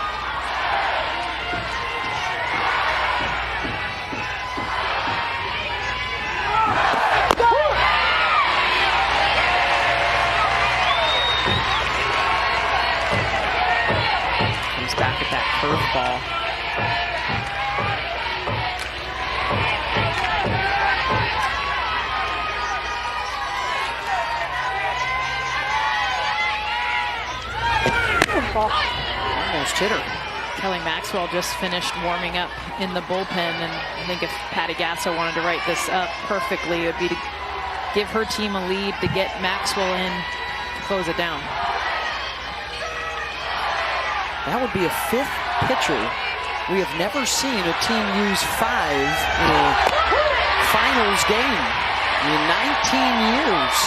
Comes back at that curveball. Almost hit her. Kelly Maxwell just finished warming up in the bullpen, and I think if Patty Gasso wanted to write this up perfectly, it would be to give her team a lead, to get Maxwell in to close it down. That would be a 5th pitcher We have never seen a team use 5 in a finals game in 19 years.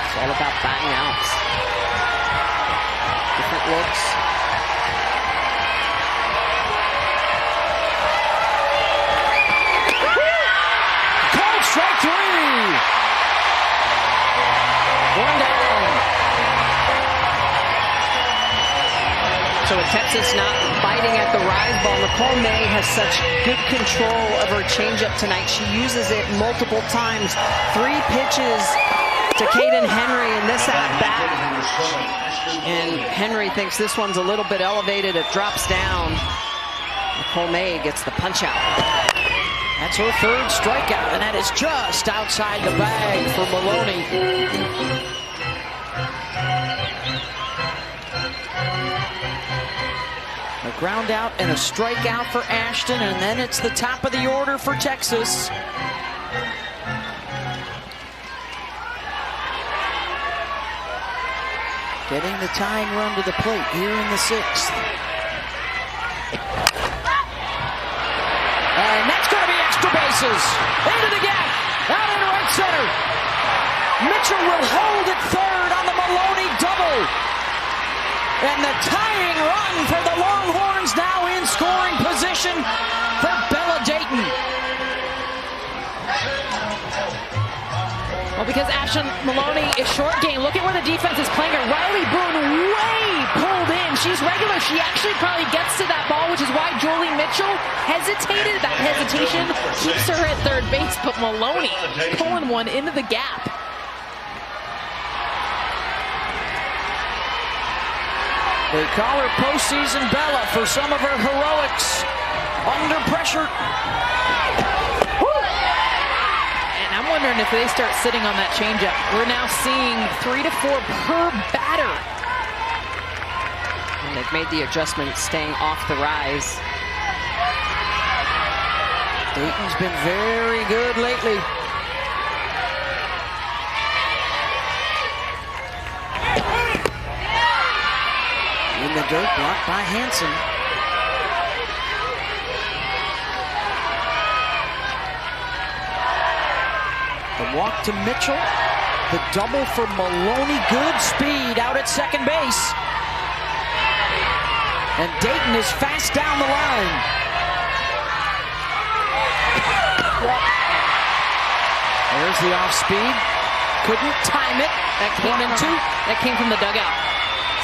It's all about batting outs. Different looks. Called strike 3. One down. So with Texas not biting at the rise ball, Nicole May has such good control of her changeup tonight. She uses it multiple times. 3 pitches to Kaden Henry in this at-bat. And Henry thinks this one's a little bit elevated. It drops down. Nicole May gets the punch out. That's her 3rd strikeout, and that is just outside the bag for Maloney. A ground out and a strikeout for Ashton, and then it's the top of the order for Texas. Getting the tying run to the plate here in the 6th. And that's going to be extra bases. Into the gap. Out into right center. Mitchell will hold at 3rd on the Maloney double. And the tying run for the Longhorns now in scoring position for Bella Dayton. Well, because Ashton Maloney is short game. Look at where the defense is playing her. Riley Boone way pulled in. She's regular. She actually probably gets to that ball, which is why Jolie Mitchell hesitated. That hesitation keeps her at 3rd base, but Maloney pulling one into the gap. They call her postseason Bella for some of her heroics under pressure. I'm wondering if they start sitting on that changeup. We're now seeing 3 to 4 per batter. And they've made the adjustment, staying off the rise. Dayton's been very good lately. In the dirt, blocked by Hansen. The walk to Mitchell. The double for Maloney. Good speed out at 2nd base. And Dayton is fast down the line. There's the off speed. Couldn't time it. That came from the dugout.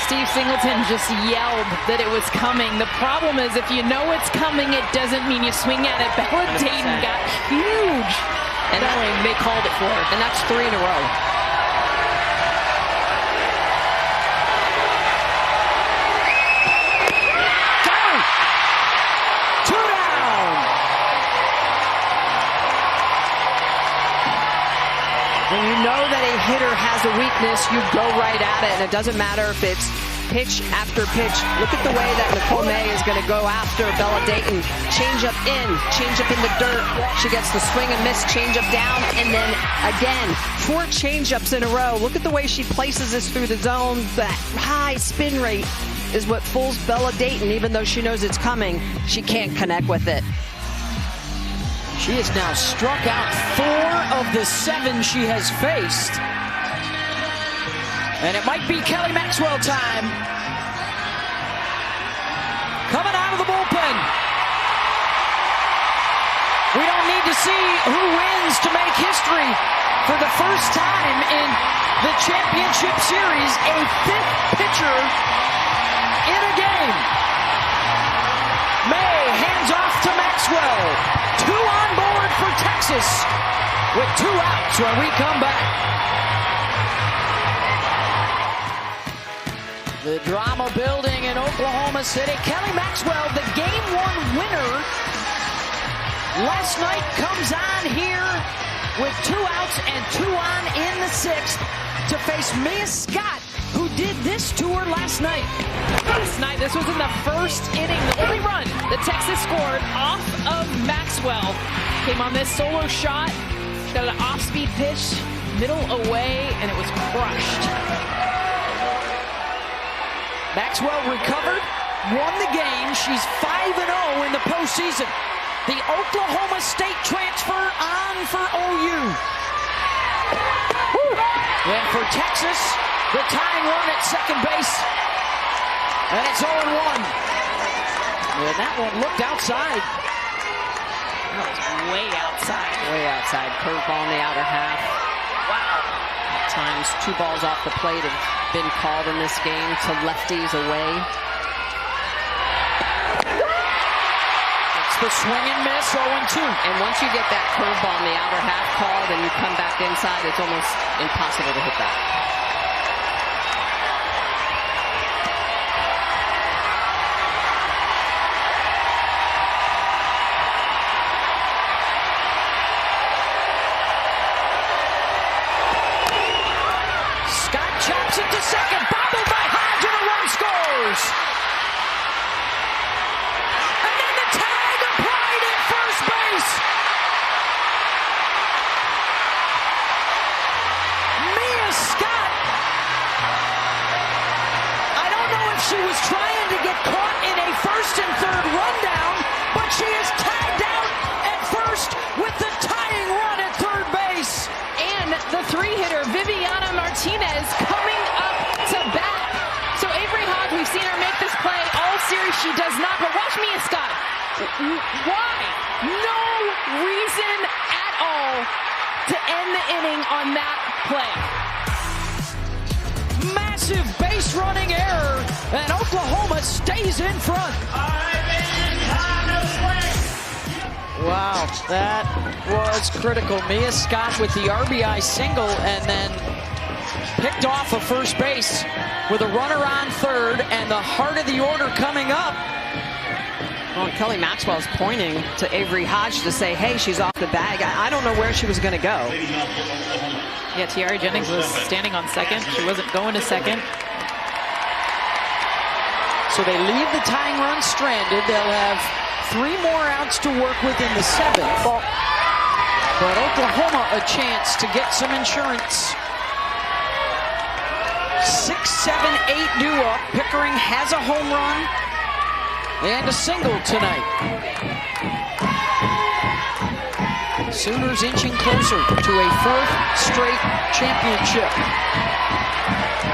Steve Singleton just yelled that it was coming. The problem is if you know it's coming, it doesn't mean you swing at it. Bella Dayton got huge. And they called it for her. And that's 3 in a row. Down! 2 down! When you know that a hitter has a weakness, you go right at it. And it doesn't matter if it's pitch after pitch. Look at the way that Nicole May is going to go after Bella Dayton. Change up in the dirt. She gets the swing and miss, change up down, and then again, 4 change-ups in a row. Look at the way she places this through the zone. That high spin rate is what fools Bella Dayton. Even though she knows it's coming, she can't connect with it. She has now struck out 4 of the 7 she has faced. And it might be Kelly Maxwell time. Coming out of the bullpen. We don't need to see who wins to make history. For the first time in the championship series, a 5th pitcher in a game. May hands off to Maxwell. 2 on board for Texas with 2 outs when we come back. The drama building in Oklahoma City. Kelly Maxwell, the game-1 winner last night, comes on here with 2 outs and 2 on in the 6th to face Mia Scott, who did this to her last night. This was in the 1st inning. The only run that Texas scored off of Maxwell came on this solo shot. She's got an off-speed pitch. middle away, and it was crushed. Maxwell recovered, won the game. She's 5-0 in the postseason. The Oklahoma State transfer on for OU. And for Texas, the tying run at second base. And it's 0-1. And that one looked outside. That was way outside. Way outside. Curveball in the outer half. Wow. At times, 2 balls off the plate have been called in this game to lefties away. It's the swing and miss, 0-2. And once you get that curveball in the outer half called and you come back inside, it's almost impossible to hit that. Chops it to second, bobbled by Hodge, and a run scores. And then the tag applied at first base. Mia Scott. I don't know if she was trying to get caught in a first and third rundown, but she is tagged out at first with the tying run at third base. And the 3-hitter, Viviana Martinez, coming up to bat. So Avery Hodge, we've seen her make this play all series. She does not, but watch Mia Scott. Why? No reason at all to end the inning on that play. Massive base running error, and Oklahoma stays in front. Wow, that was critical. Mia Scott with the RBI single, and then picked off of first base with a runner on third, and the heart of the order coming up. Well, Kelly Maxwell's pointing to Avery Hodge to say, hey, she's off the bag. I don't know where she was going to go. Yeah, Tiare Jennings was standing on second. She wasn't going to second. So they leave the tying run stranded. They'll have 3 more outs to work with in the 7th. But Oklahoma a chance to get some insurance. 6, 7, 8 due up. Pickering has a home run and a single tonight. Sooners inching closer to a 4th straight championship.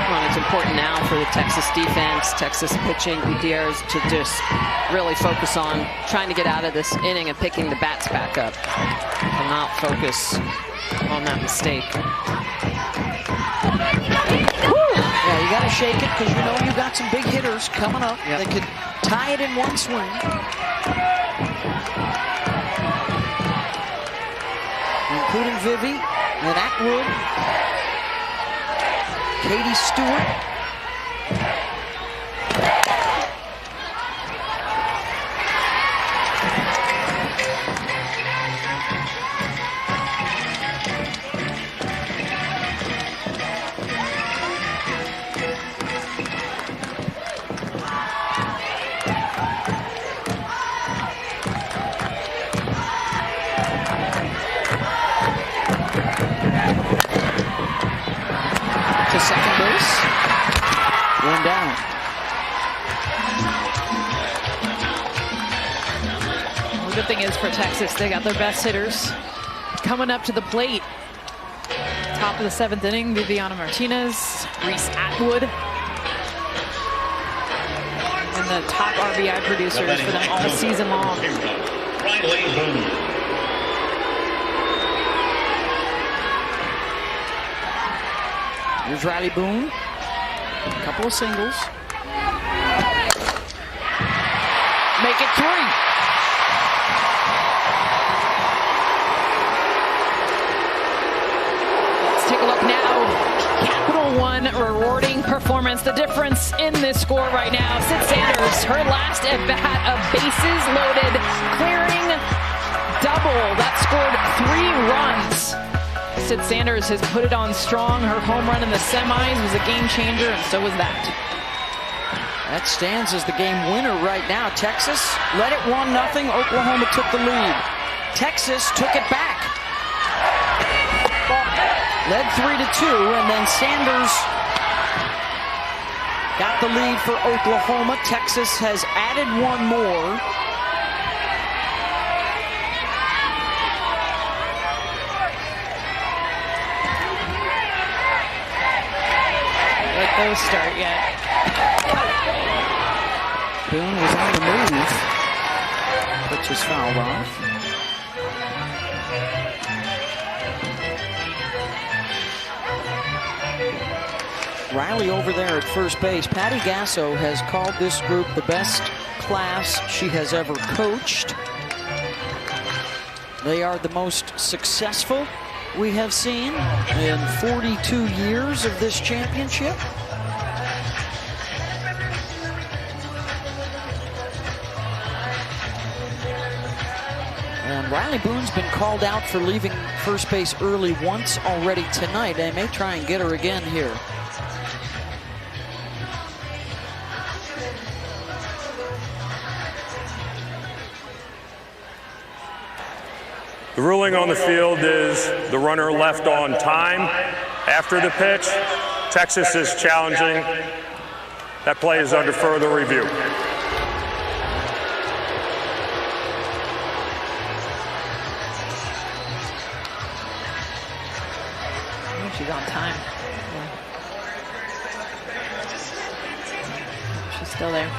Well, it's important now for the Texas defense, Texas pitching, Gutierrez to just really focus on trying to get out of this inning and picking the bats back up and not focus on that mistake. Yeah, you got to shake it because you know you got some big hitters coming up. Yep. They could tie it in one swing. Including Vivi and Atwood, Katie Stewart. To second base. One down. Well, the good thing is for Texas, they got their best hitters coming up to the plate. Top of the 7th inning, Viviana Martinez, Reese Atwood, and the top RBI producers for them all season long. Here's Riley Boone. A couple of singles. Make it 3. Let's take a look now. Capital One rewarding performance. The difference in this score right now. Sid Sanders, her last at bat of bases loaded, clearing double. That scored 3 runs. Sid Sanders has put it on strong. Her home run in the semis was a game changer, and so was that. That stands as the game winner right now. Texas led it 1-0. Oklahoma took the lead. Texas took it back. led 3-2, and then Sanders got the lead for Oklahoma. Texas has added one more. Let those start yet. Boone was on the move. Puts his foul off. Riley over there at first base. Patty Gasso has called this group the best class she has ever coached. They are the most successful we have seen in 42 years of this championship. And Riley Boone's been called out for leaving first base early once already tonight. They may try and get her again here. The ruling on the field is the runner left on time after the pitch. Texas is challenging. That play is under further review. She's on time. Yeah. She's still there.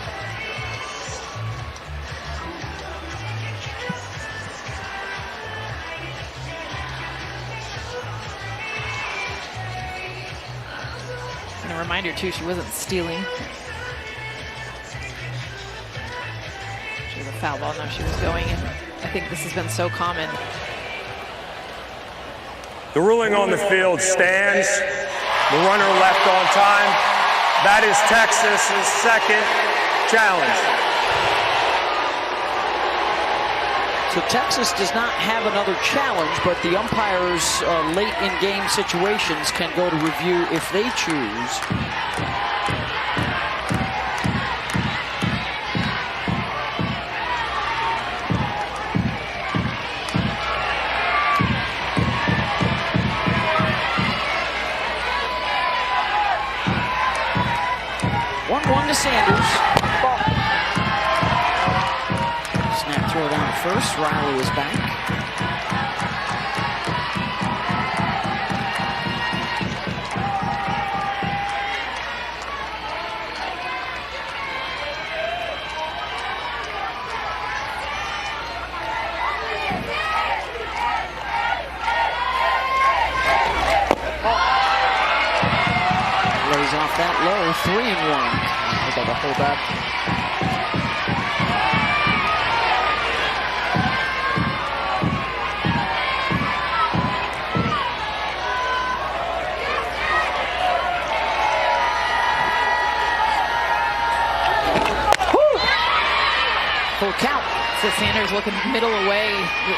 And a reminder too, she wasn't stealing. She was a foul ball. No, she was going, and I think this has been so common. The ruling on the field stands. The runner left on time. That is Texas's second challenge. So Texas does not have another challenge, but the umpires late in game situations can go to review if they choose. Sanders. Ball. Snap throw down first. Riley is back. Lays off that low. 3-1. Able to hold up. Full count. So Sanders looking middle away.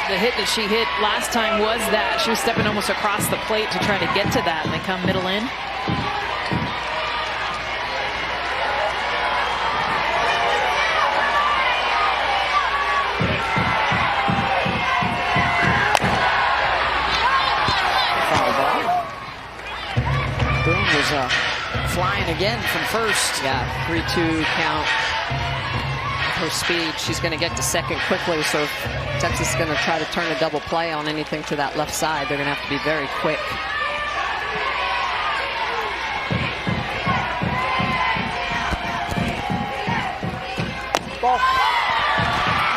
The hit that she hit last time was that. She was stepping almost across the plate to try to get to that, and they come middle in. Flying again from first. Yeah, 3-2 count. Her speed, she's going to get to second quickly, so if Texas is going to try to turn a double play on anything to that left side, they're going to have to be very quick. Ball.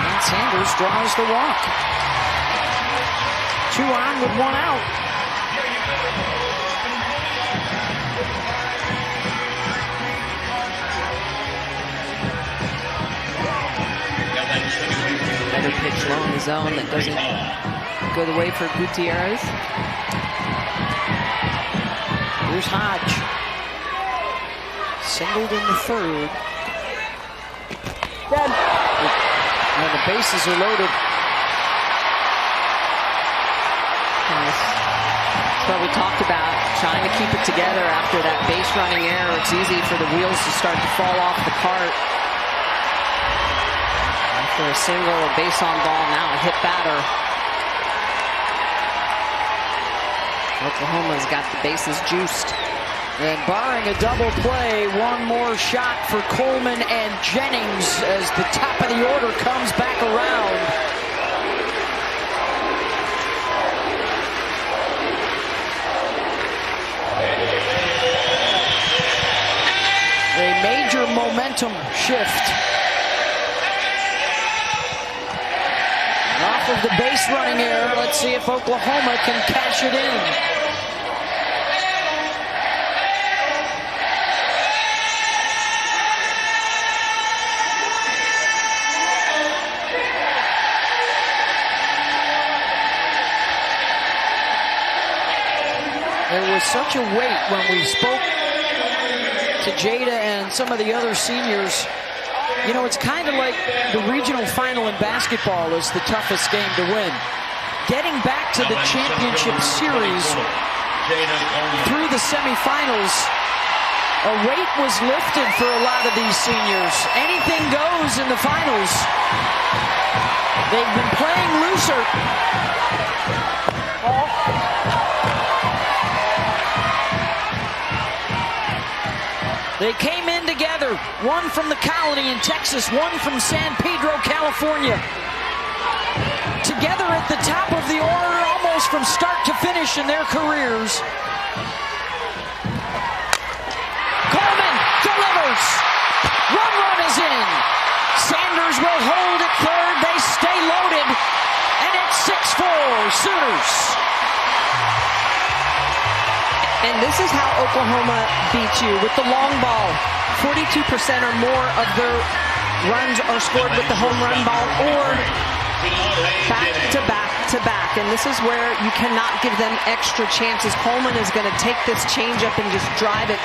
And Sanders draws the walk. 2 on with 1 out. Another pitch low in the zone that doesn't go the way for Gutierrez. Here's Hodge. Singled in the third. Dead. And the bases are loaded. Nice. That's what we talked about, trying to keep it together after that base running error. It's easy for the wheels to start to fall off the cart. For a single, a base on ball, now a hit batter. Oklahoma's got the bases juiced. And barring a double play, one more shot for Coleman and Jennings as the top of the order comes back around. A major momentum shift. Off of the base running error, let's see if Oklahoma can cash it in. There was such a wait when we spoke to Jada and some of the other seniors. You know, it's kind of like the regional final in basketball is the toughest game to win. Getting back to the championship series through the semifinals, a weight was lifted for a lot of these seniors. Anything goes in the finals. They've been playing looser. They came in together, one from the Colony in Texas, one from San Pedro, California. Together at the top of the order, almost from start to finish in their careers. Coleman delivers. Run is in. Sanders will hold at third. They stay loaded. And it's 6-4 Sooners. And this is how Oklahoma beats you, with the long ball. 42% or more of their runs are scored with the home run ball or back to back to back. And this is where you cannot give them extra chances. Coleman is going to take this changeup and just drive it.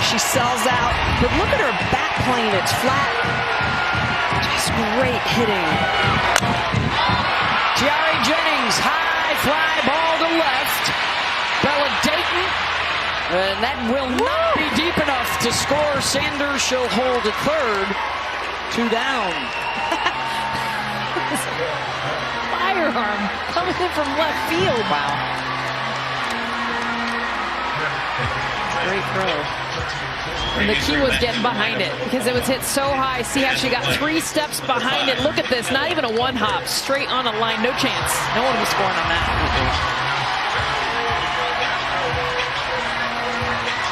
She sells out, but look at her back plane. It's flat. Just great hitting. Tiare Jennings, high fly ball to left. Bella Dayton. And that will not be deep enough to score. Sanders shall hold at third. 2 down. Firearm coming in from left field. Wow. Great throw. And the key was getting behind it because it was hit so high. See how she got 3 steps behind it. Look at this. Not even a one hop. Straight on a line. No chance. No one was scoring on that.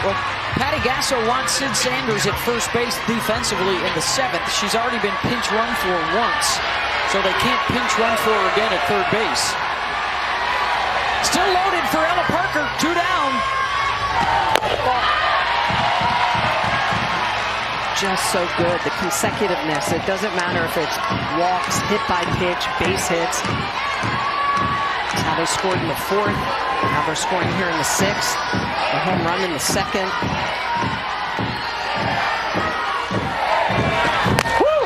Well, Patty Gasso wants Sid Sanders at first base defensively in the 7th. She's already been pinch run for once, so they can't pinch run for her again at third base. Still loaded for Ella Parker, 2 down. Just so good, the consecutiveness. It doesn't matter if it's walks, hit by pitch, base hits. That's how they scored in the 4th. Now they're scoring here in the 6th. A home run in the 2nd. Woo!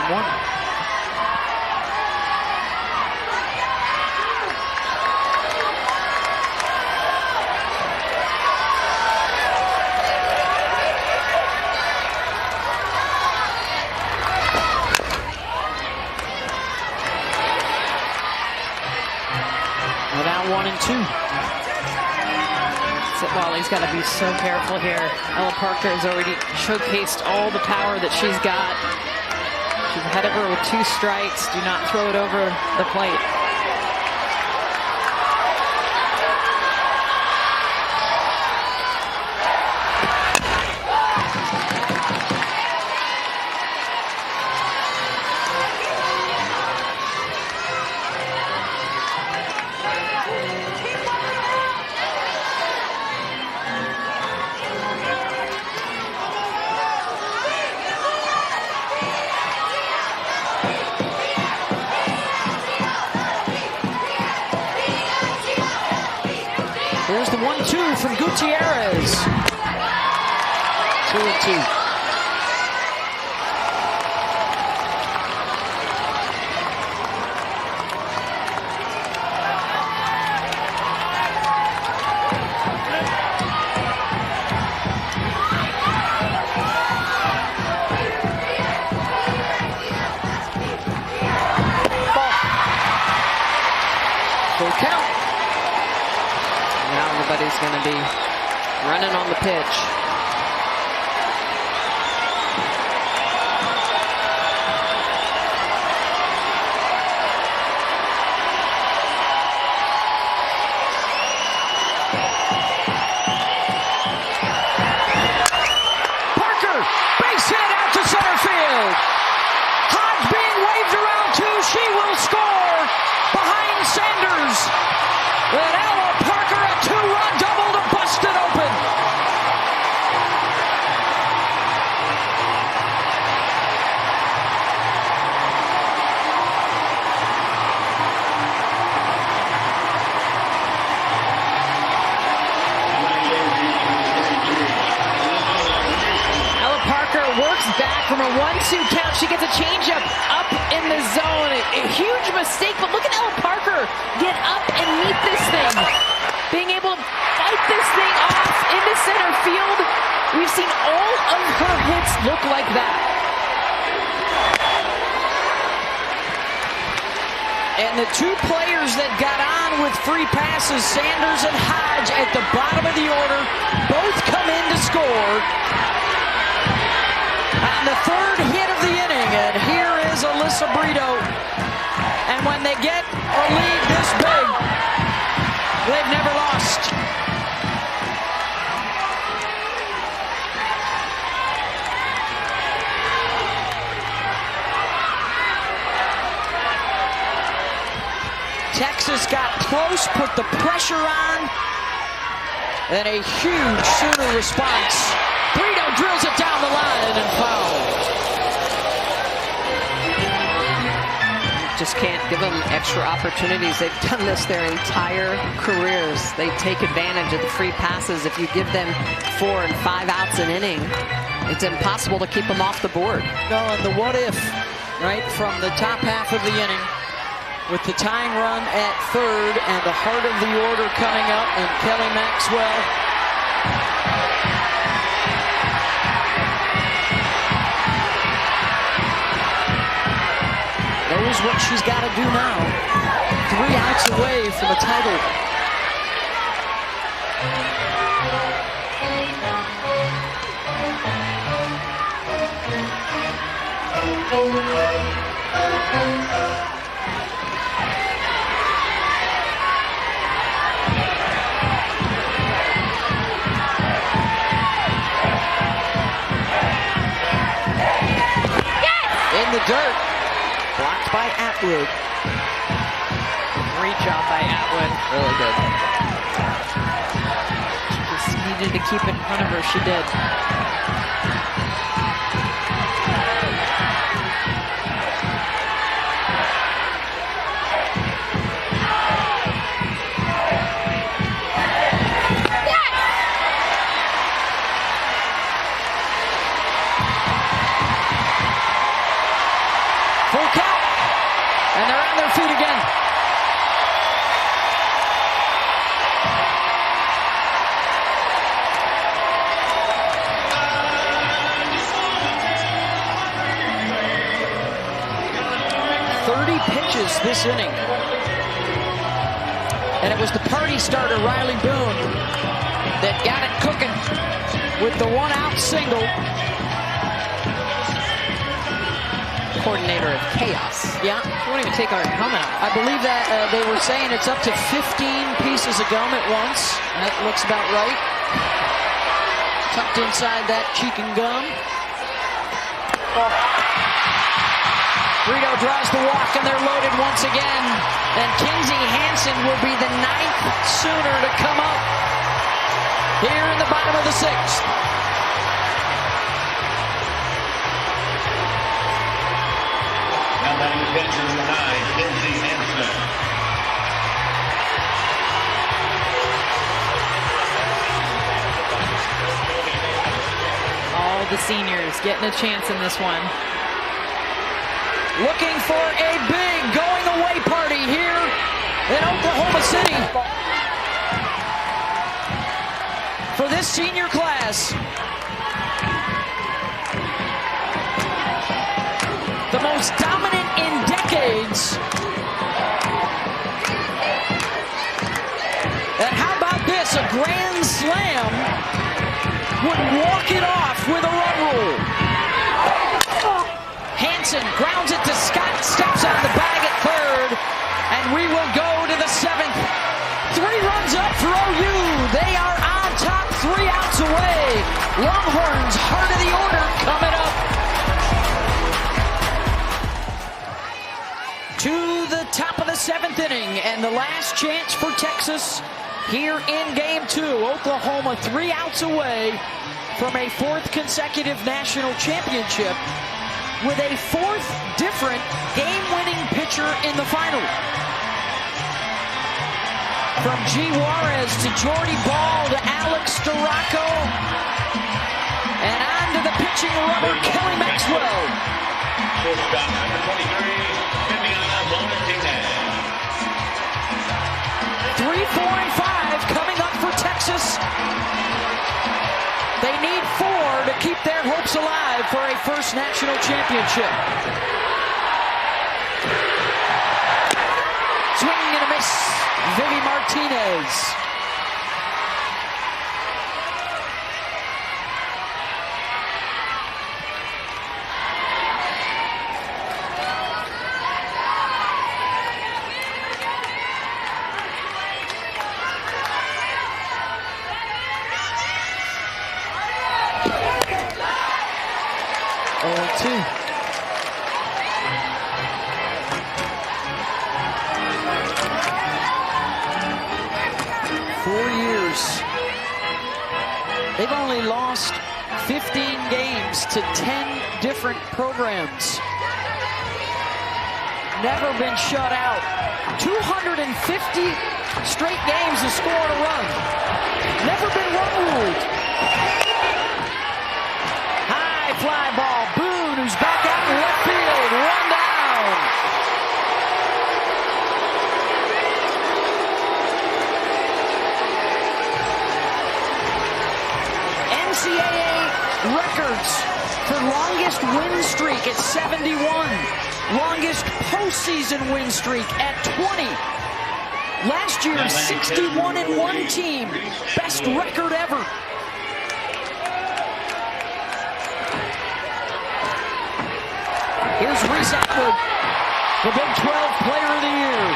1-1. Now 1-2. Wally's got to be so careful here. Ella Parker has already showcased all the power that she's got. She's ahead of her with 2 strikes. Do not throw it over the plate. There's the 1-2 from Gutierrez. 2-2. is going to be running on the pitch. Base hit out to center field. Hodge being waved around too. She will score behind Sanders. And Ella Parker, a 2-run double to bust it open. Works back from a 1-2 count. She gets a changeup up in the zone. A huge mistake, but look at Ella Parker get up and meet this thing. Being able to fight this thing off into center field. We've seen all of her hits look like that. And the two players that got on with free passes, Sanders and Hodge at the bottom of the order, both come in to score. On the third hit of the inning, and here is Alyssa Brito. And when they get a lead this big, they've never lost. Texas got close, put the pressure on, and a huge Sooner response. Brito drills it down the line and fouled. Just can't give them extra opportunities. They've done this their entire careers. They take advantage of the free passes. If you give them 4 and 5 outs an inning, it's impossible to keep them off the board. No, and the what if, right, from the top half of the inning, with the tying run at third and the heart of the order coming up, and Kelly Maxwell. Knows what she's got to do now. 3 outs away from the title. In the dirt. Blocked by Atwood. Great job by Atwood. Really good. She just needed to keep it in front of her. She did. Full count. And they're on their feet again. Pitches this inning. And it was the party starter, Riley Boone, that got it cooking with the 1-out single. Coordinator of chaos. Yeah. She won't even take our helmet off. I believe that they were saying it's up to 15 pieces of gum at once. That looks about right. Tucked inside that cheek and gum. Brito draws the walk, and they're loaded once again. And Kinsey Hansen will be the 9th Sooner to come up here in the bottom of the 6th. Now batting the pitcher, number 9, Kinsey Hansen. All the seniors getting a chance in this one. Looking for a big going-away party here in Oklahoma City for this senior class. The most dominant in decades. And how about this? A grand would walk it off with a run rule. Hansen grounds it to Scott, steps on the bag at third, and we will go to the 7th. 3 runs up for OU. They are on top, 3 outs away. Longhorns, heart of the order coming up. To the top of the 7th inning, and the last chance for Texas here in Game 2. Oklahoma 3 outs away from a 4th consecutive national championship with a 4th different game-winning pitcher in the final. From G. Juarez to Jordy Ball to Alex Storako, and on to the pitching rubber, Kelly Maxwell. Shortstop number 23, Viviana Martinez. 3, 4, and 5 coming up for Texas. They need 4 to keep their hopes alive for a first national championship. Swing and a miss, Vivi Martinez. They've only lost 15 games to 10 different programs. Never been shut out. 250 straight games to score a run. Never been run ruled. High fly ball. Boone, who's back out in left field. 1 down. NCAA records for longest win streak at 71. Longest postseason win streak at 20. Last year, 61-1 team. Best record ever. Here's Reese Atwood, the Big 12 Player of the Year.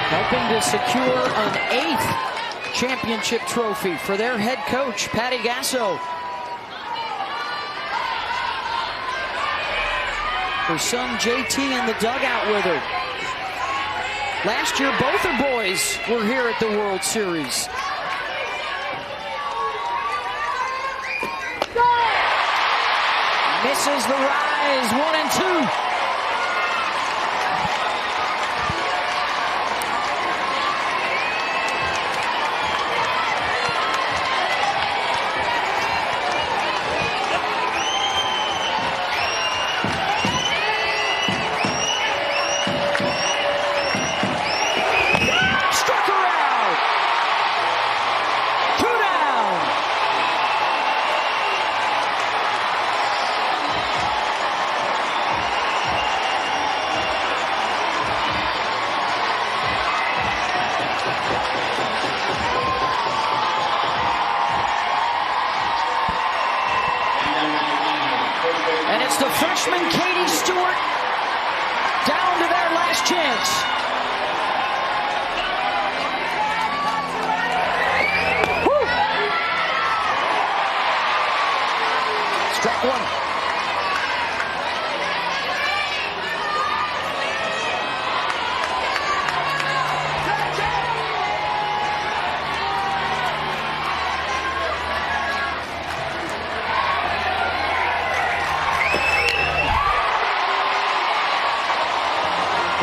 Helping to secure an 8th championship trophy for their head coach, Patty Gasso. Her son JT in the dugout with her. Last year, both her boys were here at the World Series. Misses the rise, 1 and 2. And it's the freshman Katie Stewart down to their last chance. Woo! Strike 1.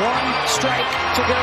One strike to go.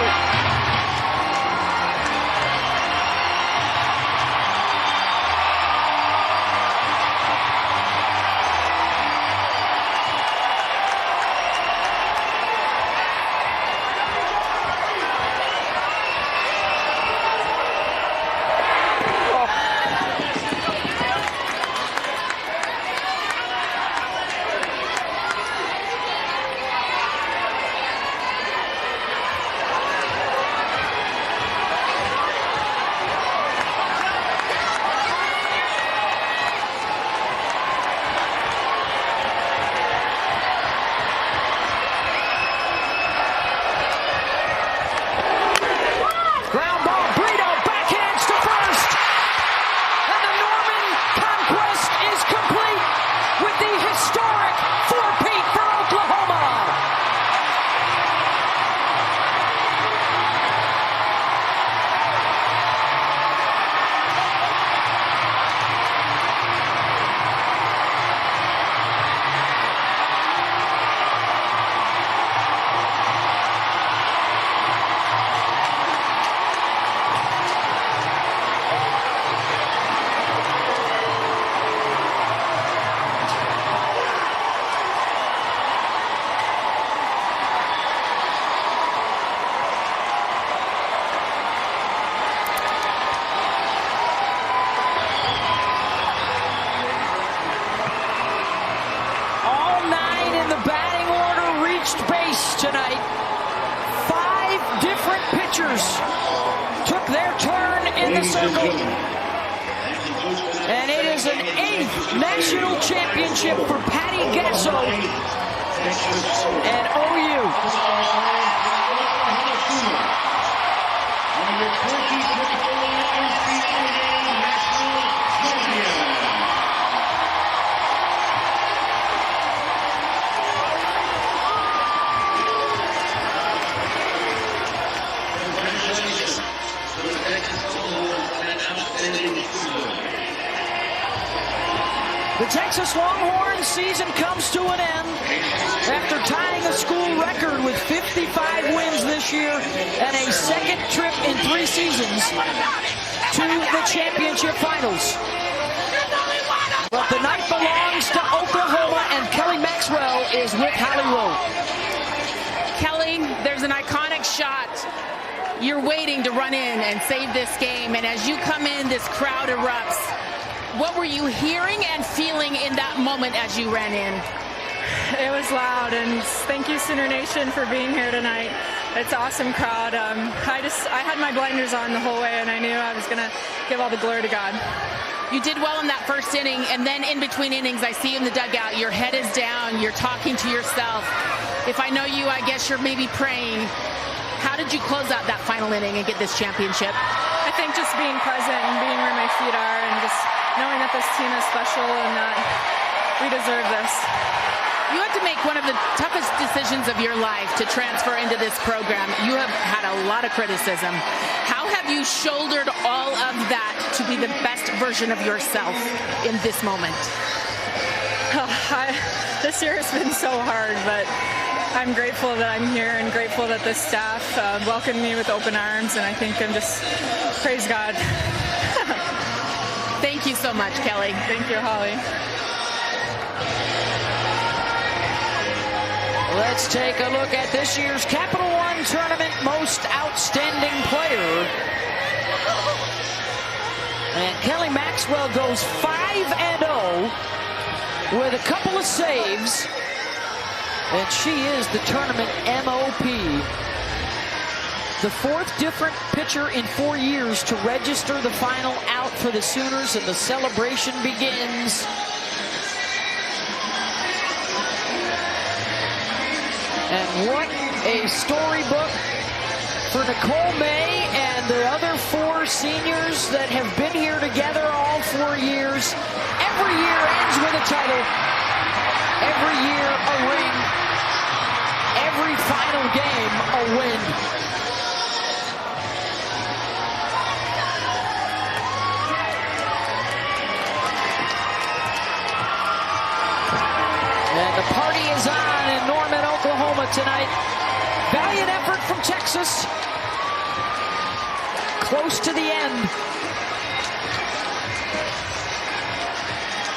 the circle. And it is an 8th national championship for Patty Gasso and OU. The Texas Longhorns season comes to an end after tying a school record with 55 wins this year and a second trip in 3 seasons to the championship finals. But the night belongs to Oklahoma, and Kelly Maxwell is with Holly Rowe. Kelly, there's an iconic shot. You're waiting to run in and save this game, and as you come in, this crowd erupts. What were you hearing and feeling in that moment as you ran in? It was loud, and thank you, Sooner Nation, for being here tonight. It's an awesome crowd. I had my blinders on the whole way, and I knew I was going to give all the glory to God. You did well in that first inning, and then in between innings, I see you in the dugout. Your head is down. You're talking to yourself. If I know you, I guess you're maybe praying. How did you close out that final inning and get this championship? I think just being present and being where my feet are and just knowing that this team is special and that we deserve this. You had to make one of the toughest decisions of your life to transfer into this program. You have had a lot of criticism. How have you shouldered all of that to be the best version of yourself in this moment? This year has been so hard, but I'm grateful that I'm here and grateful that this staff welcomed me with open arms, and I think I'm just, praise God. Thank you so much, Kelly. Thank you, Holly. Let's take a look at this year's Capital One Tournament Most Outstanding Player. And Kelly Maxwell goes 5-0 with a couple of saves. And she is the tournament MOP. The 4th different pitcher in 4 years to register the final out for the Sooners, and the celebration begins. And what a storybook for Nicole May and the other 4 seniors that have been here together all 4 years. Every year ends with a title. Every year a ring. Every final game a win. And the party is on in Norman, Oklahoma tonight. Valiant effort from Texas. Close to the end.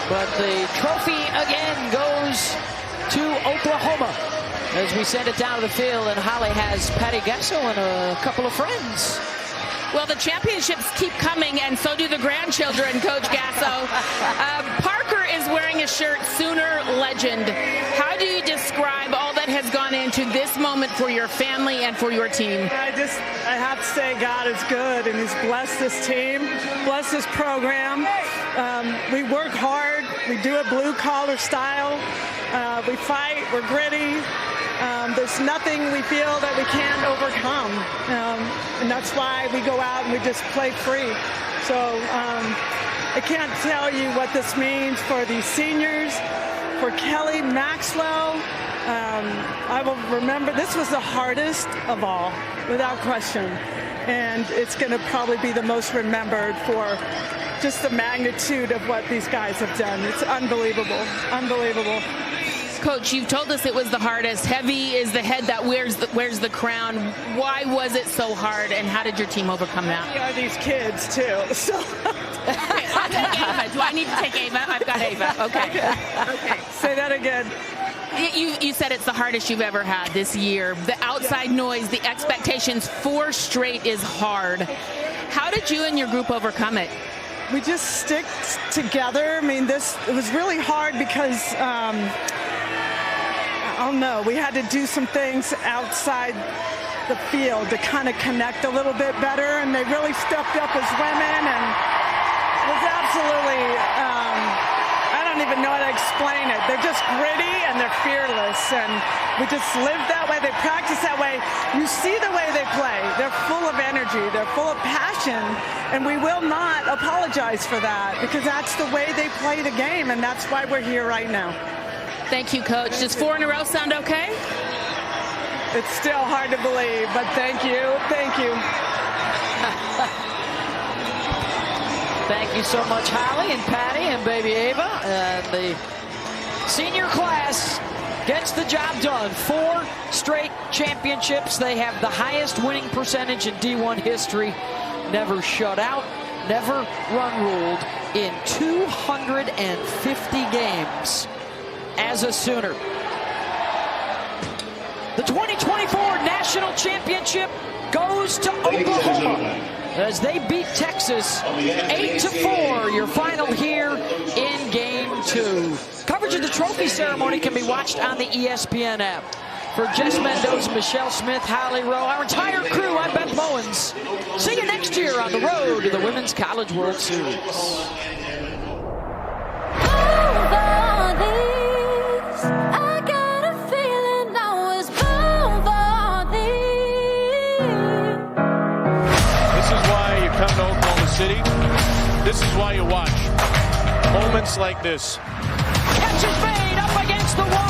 But the trophy again goes to Oklahoma as we send it down to the field, and Holly has Patty Gasso and a couple of friends. Well, the championships keep coming, and so do the grandchildren, Coach Gasso. Parker is wearing a shirt, Sooner Legend. How do you describe all that has gone into this moment for your family and for your team? I have to say God is good, and he's blessed this team, blessed this program. We work hard. We do it blue-collar style. We fight. We're gritty. There's nothing we feel that we can't overcome. And that's why we go out and we just play free. So I can't tell you what this means for these seniors, for Kelly Maxwell. I will remember this was the hardest of all, without question. And it's going to probably be the most remembered for just the magnitude of what these guys have done. It's unbelievable, unbelievable. Coach, you've told us it was the hardest. Heavy is the head that wears the crown. Why was it so hard, and how did your team overcome that? Yeah, these kids, too. So. Okay, I'll take Ava. Do I need to take Ava? I've got Ava. Okay. Say that again. You said it's the hardest you've ever had this year. The outside noise, the expectations, 4 straight is hard. How did you and your group overcome it? We just stick together. I mean, it was really hard because, I don't know, we had to do some things outside the field to kind of connect a little bit better, and they really stepped up as women, and it was absolutely, I don't even know how to explain it. They're just gritty and they're fearless, and we just live that way. They practice that way. You see the way they play. They're full of energy. They're full of passion, and we will not apologize for that because that's the way they play the game, and that's why we're here right now. Thank you, Coach. Does 4 in a row sound okay? It's still hard to believe, but thank you. Thank you. Thank you so much, Holly and Patty and baby Ava. And the senior class gets the job done. 4 straight championships. They have the highest winning percentage in D1 history. Never shut out, never run ruled in 250 games as a Sooner. The 2024 National Championship goes to Oklahoma as they beat Texas 8-4. Your final here in Game 2. Coverage of the trophy ceremony can be watched on the ESPN app. For Jess Mendoza, Michelle Smith, Holly Rowe, our entire crew, I'm Beth Bowens. See you next year on the road to the Women's College World Series. Come to Oklahoma City. This is why you watch moments like this. Catch is made up against the wall.